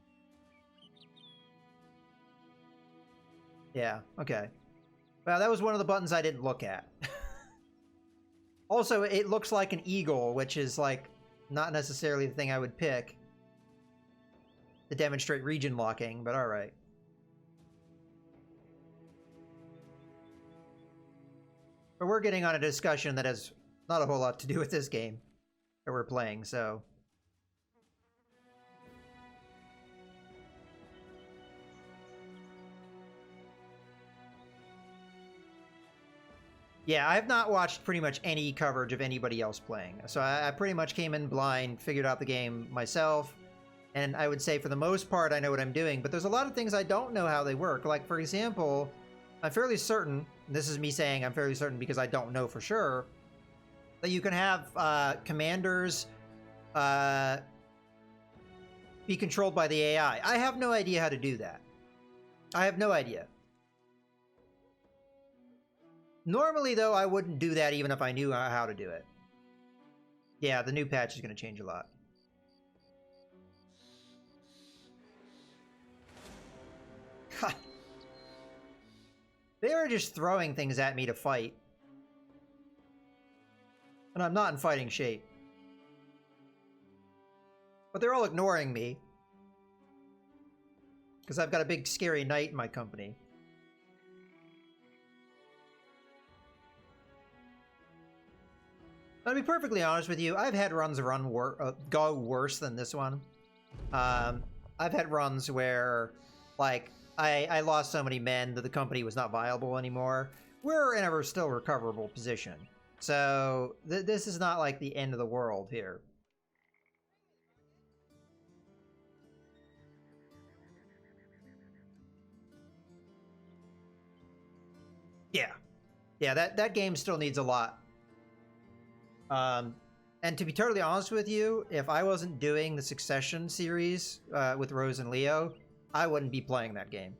Yeah, okay. Well, that was one of the buttons I didn't look at. Also, it looks like an eagle, which is like not necessarily the thing I would pick to demonstrate region locking, but alright. But we're getting on a discussion that has not a whole lot to do with this game that we're playing, so... Yeah, I've not watched pretty much any coverage of anybody else playing. So I pretty much came in blind, figured out the game myself, and I would say for the most part I know what I'm doing, but there's a lot of things I don't know how they work. Like, for example, I'm fairly certain, and this is me saying I'm fairly certain because I don't know for sure, that you can have commanders be controlled by the AI. I have no idea how to do that. I have no idea. Normally, though, I wouldn't do that even if I knew how to do it. Yeah, the new patch is going to change a lot. God. They are just throwing things at me to fight. And I'm not in fighting shape. But they're all ignoring me. Because I've got a big scary knight in my company. I'll be perfectly honest with you. I've had runs go worse than this one. I've had runs where, like, I lost so many men that the company was not viable anymore. We're in a still recoverable position. So this is not like the end of the world here. Yeah. Yeah, that game still needs a lot. And to be totally honest with you, if I wasn't doing the Succession series with Rose and Leo, I wouldn't be playing that game.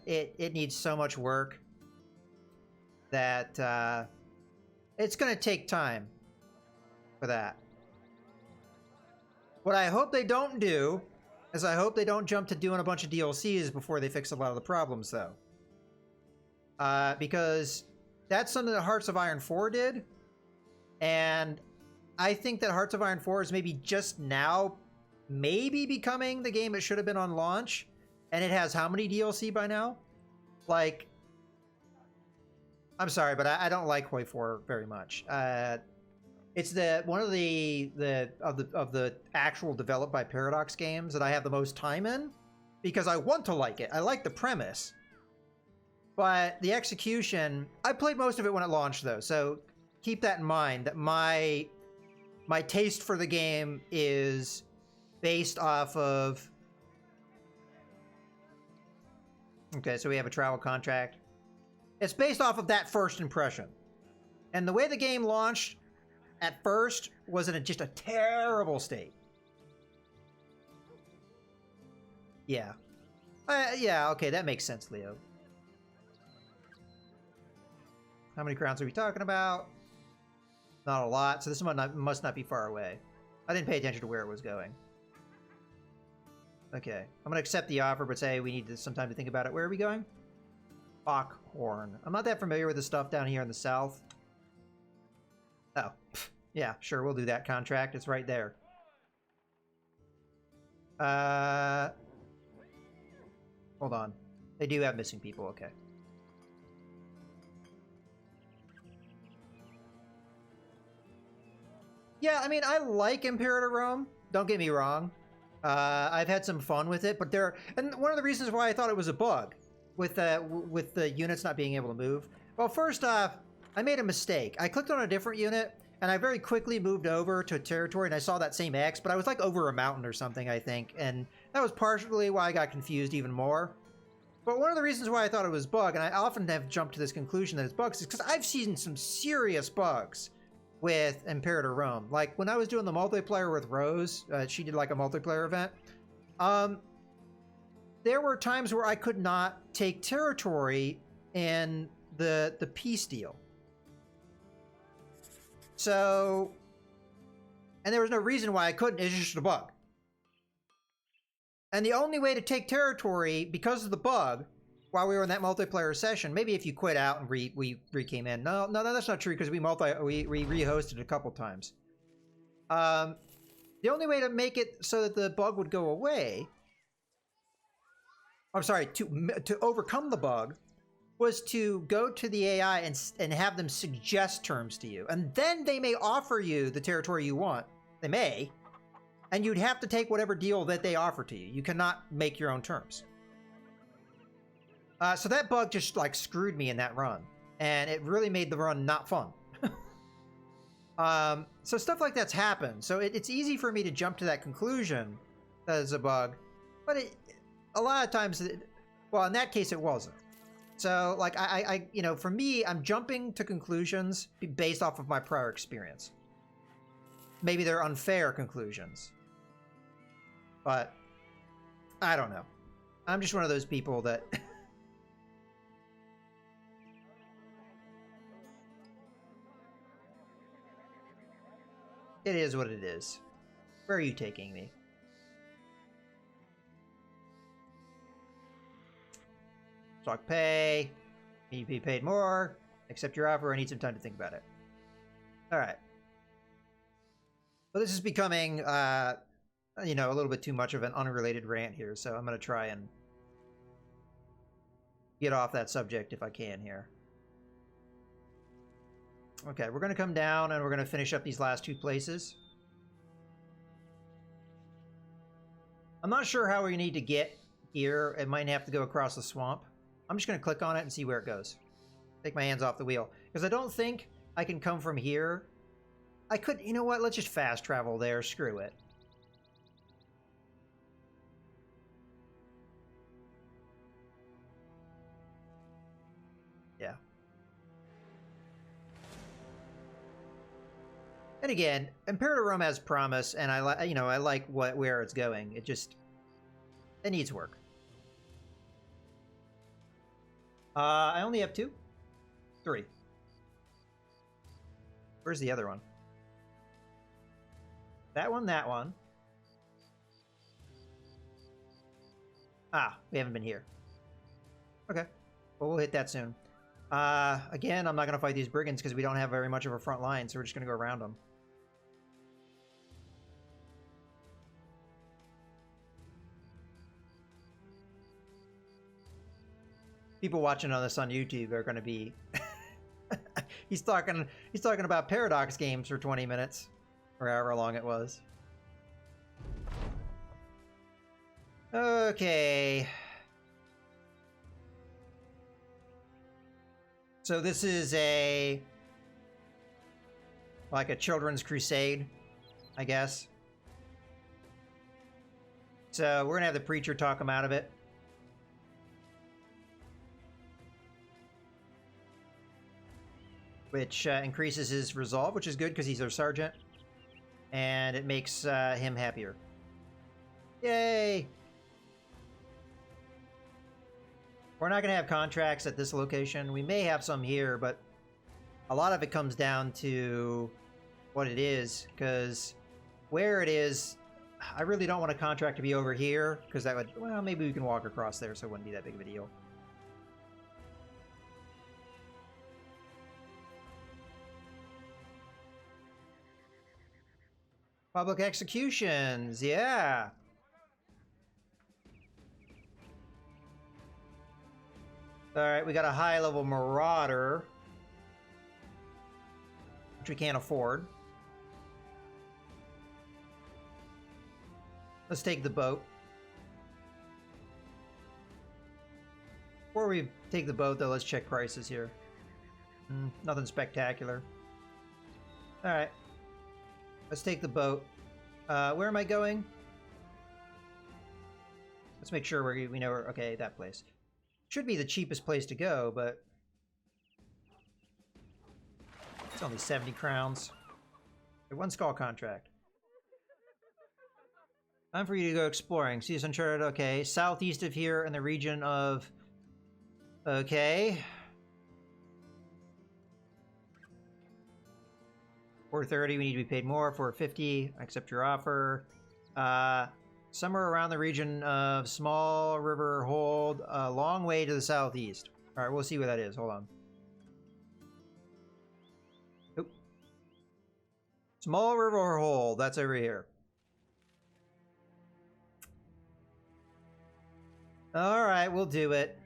It needs so much work that it's going to take time for that. What I hope they don't do is I hope they don't jump to doing a bunch of DLCs before they fix a lot of the problems, though. Because that's something that Hearts of Iron 4 did. And I think that Hearts of Iron 4 is maybe just now maybe becoming the game it should have been on launch. And it has how many DLC by now? Like, I'm sorry, but I don't like Hoi 4 very much. It's one of the actual developed by Paradox games that I have the most time in because I want to like it. I like the premise. But the execution, I played most of it when it launched, though, so keep that in mind, that my taste for the game is based off of... Okay, so we have a travel contract. It's based off of that first impression. And the way the game launched at first was in just a terrible state. Yeah. Yeah, okay, that makes sense, Leo. How many crowns are we talking about? Not a lot, so this must not be far away. I didn't pay attention to where it was going. Okay, I'm going to accept the offer, but say we need some time to think about it. Where are we going? Bockhorn. I'm not that familiar with the stuff down here in the south. Oh, yeah, sure, we'll do that contract. It's right there. Hold on. They do have missing people, okay. Yeah, I mean, I like Imperator Rome. Don't get me wrong. I've had some fun with it, but and one of the reasons why I thought it was a bug with the units not being able to move. Well, first off, I made a mistake. I clicked on a different unit, and I very quickly moved over to a territory, and I saw that same X, but I was like over a mountain or something, I think, and that was partially why I got confused even more. But one of the reasons why I thought it was bug, and I often have jumped to this conclusion that it's bugs, is because I've seen some serious bugs with Imperator Rome. Like when I was doing the multiplayer with Rose, she did like a multiplayer event. There were times where I could not take territory in the peace deal. So, and there was no reason why I couldn't. It's just a bug. And the only way to take territory because of the bug, while we were in that multiplayer session, maybe if you quit out and we came in. No, that's not true because we re-hosted a couple times. The only way to make it so that the bug would go away, I'm sorry, to overcome the bug, was to go to the AI and have them suggest terms to you, and then they may offer you the territory you want. They may, and you'd have to take whatever deal that they offer to you. You cannot make your own terms. So that bug just like screwed me in that run, and it really made the run not fun. So stuff like that's happened. So it's easy for me to jump to that conclusion that it's a bug, but a lot of times, well, in that case, it wasn't. So like I you know, for me, I'm jumping to conclusions based off of my prior experience. Maybe they're unfair conclusions, but I don't know. I'm just one of those people that. It is what it is. Where are you taking me? Stock pay. Need to be paid more. Accept your offer. I need some time to think about it. All right. Well, this is becoming, you know, a little bit too much of an unrelated rant here, so I'm going to try and get off that subject if I can here. Okay, we're going to come down and we're going to finish up these last two places. I'm not sure how we need to get here. It might have to go across the swamp. I'm just going to click on it and see where it goes. Take my hands off the wheel. Because I don't think I can come from here. I could, you know what? Let's just fast travel there. Screw it. Yeah. And again, Imperator Rome has promise, and I like where it's going. It needs work. I only have 2, 3. Where's the other one? That one, that one. Ah, we haven't been here. Okay, well, we'll hit that soon. Again, I'm not going to fight these brigands because we don't have very much of a front line, so we're just going to go around them. People watching on this on YouTube are going to be... he's talking about Paradox games for 20 minutes, or however long it was. Okay. So this is like a children's crusade, I guess. So we're gonna have the preacher talk him out of it. Which increases his resolve, which is good because he's our sergeant. And it makes him happier. Yay! We're not going to have contracts at this location. We may have some here, but a lot of it comes down to what it is, because where it is, I really don't want a contract to be over here, because that would, well, maybe we can walk across there, so it wouldn't be that big of a deal. Public executions, yeah! Alright, we got a high-level marauder, which we can't afford. Let's take the boat. Before we take the boat, though, let's check prices here. Nothing spectacular. Alright. Let's take the boat. Where am I going? Let's make sure we know where... Okay, that place. Should be the cheapest place to go, but... It's only 70 crowns. One skull contract. Time for you to go exploring. See this Uncharted? Okay. Southeast of here in the region of... Okay. 430, we need to be paid more. 450, I accept your offer. Somewhere around the region of Small River Hold, a long way to the southeast. All right, we'll see where that is. Hold on. Oop. Small River Hold, that's over here. All right, we'll do it.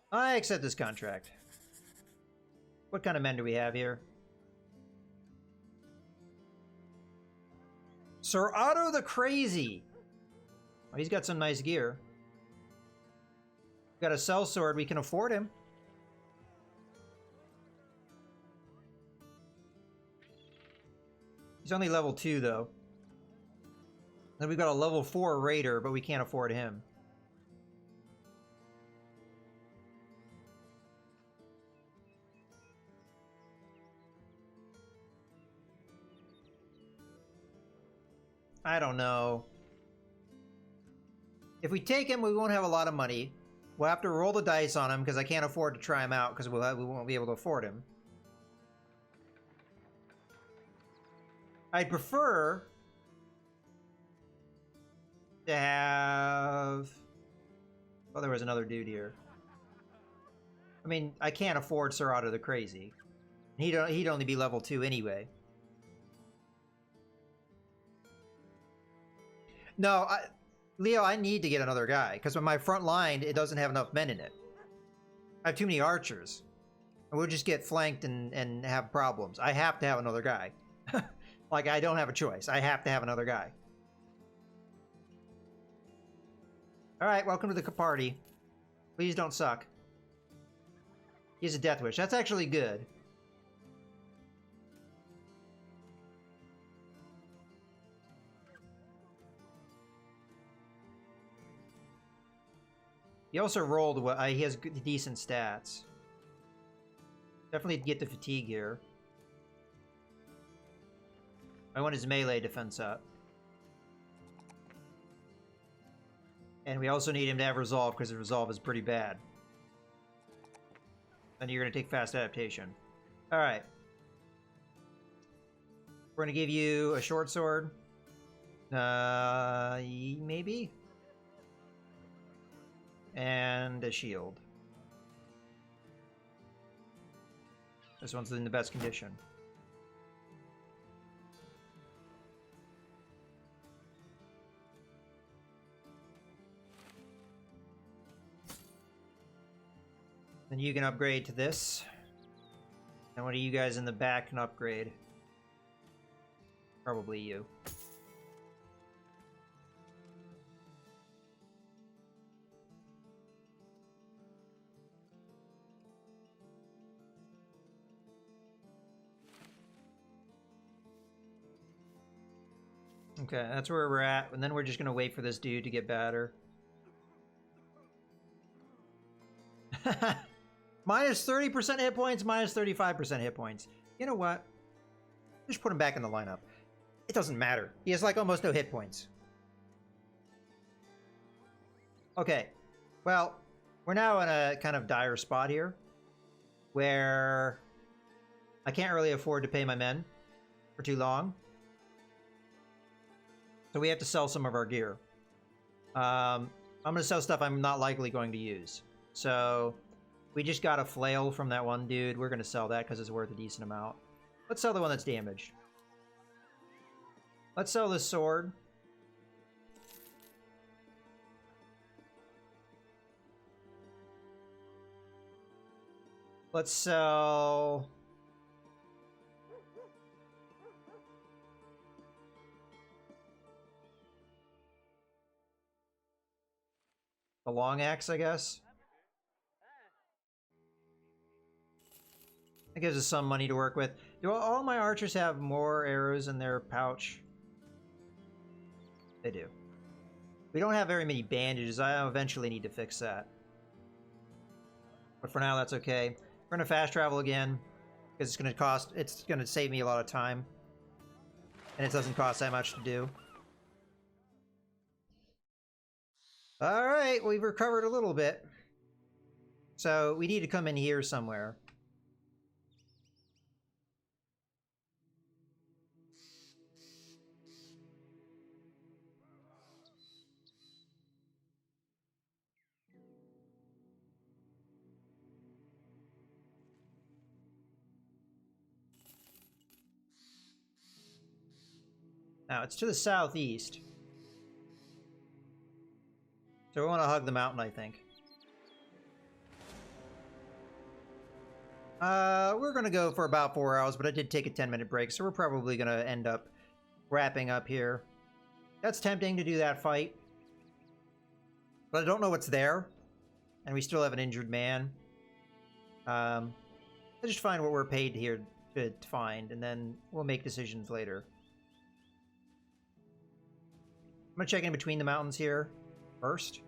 I accept this contract. What kind of men do we have here? Sir Otto the Crazy. Oh, he's got some nice gear. Got a sellsword. We can afford him. He's only level 2, though. Then we've got a level 4 raider, but we can't afford him. I don't know. If we take him, we won't have a lot of money. We'll have to roll the dice on him because I can't afford to try him out because we won't be able to afford him. I'd prefer to have... Oh, there was another dude here. I mean, I can't afford Sir Otto the Crazy. He'd only be level 2 anyway. No, Leo, I need to get another guy, because when my front line, it doesn't have enough men in it. I have too many archers. And we'll just get flanked and have problems. I have to have another guy. Like, I don't have a choice. I have to have another guy. Alright, welcome to the party. Please don't suck. He has a death wish. That's actually good. He also rolled what he has decent stats. Definitely get the fatigue here. I want his melee defense up. And we also need him to have resolve because his resolve is pretty bad. Then you're going to take fast adaptation. Alright. We're going to give you a short sword. Maybe? And a shield. This one's in the best condition. Then you can upgrade to this. And one of you guys in the back can upgrade. Probably you. Okay, that's where we're at, and then we're just gonna wait for this dude to get better. Minus 30% hit points, minus 35% hit points. You know what? Just put him back in the lineup. It doesn't matter. He has like almost no hit points. Okay, well, we're now in a kind of dire spot here, where I can't really afford to pay my men for too long. So we have to sell some of our gear. I'm going to sell stuff I'm not likely going to use. So we just got a flail from that one dude. We're going to sell that because it's worth a decent amount. Let's sell the one that's damaged. Let's sell this sword. Let's sell... the long axe, I guess. That gives us some money to work with. Do all my archers have more arrows in their pouch? They do. We don't have very many bandages. I eventually need to fix that. But for now, that's okay. We're gonna fast travel again because it's gonna save me a lot of time, and it doesn't cost that much to do. All right, we've recovered a little bit. So we need to come in here somewhere. Now, it's to the southeast. So we want to hug the mountain, I think. We're going to go for about 4 hours, but I did take a 10-minute break, so we're probably going to end up wrapping up here. That's tempting to do that fight. But I don't know what's there. And we still have an injured man. Let's just find what we're paid here to find, and then we'll make decisions later. I'm going to check in between the mountains here first.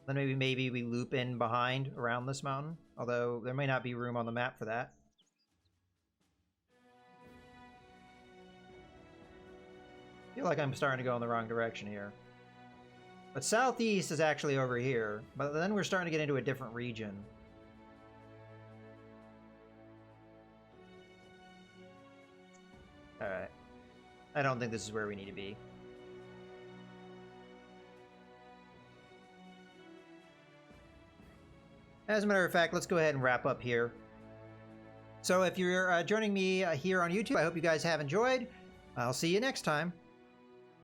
Then maybe we loop in behind around this mountain. Although there may not be room on the map for that. I feel like I'm starting to go in the wrong direction here. But southeast is actually over here. But then we're starting to get into a different region. Alright. I don't think this is where we need to be. As a matter of fact, let's go ahead and wrap up here. So if you're joining me here on YouTube, I hope you guys have enjoyed. I'll see you next time.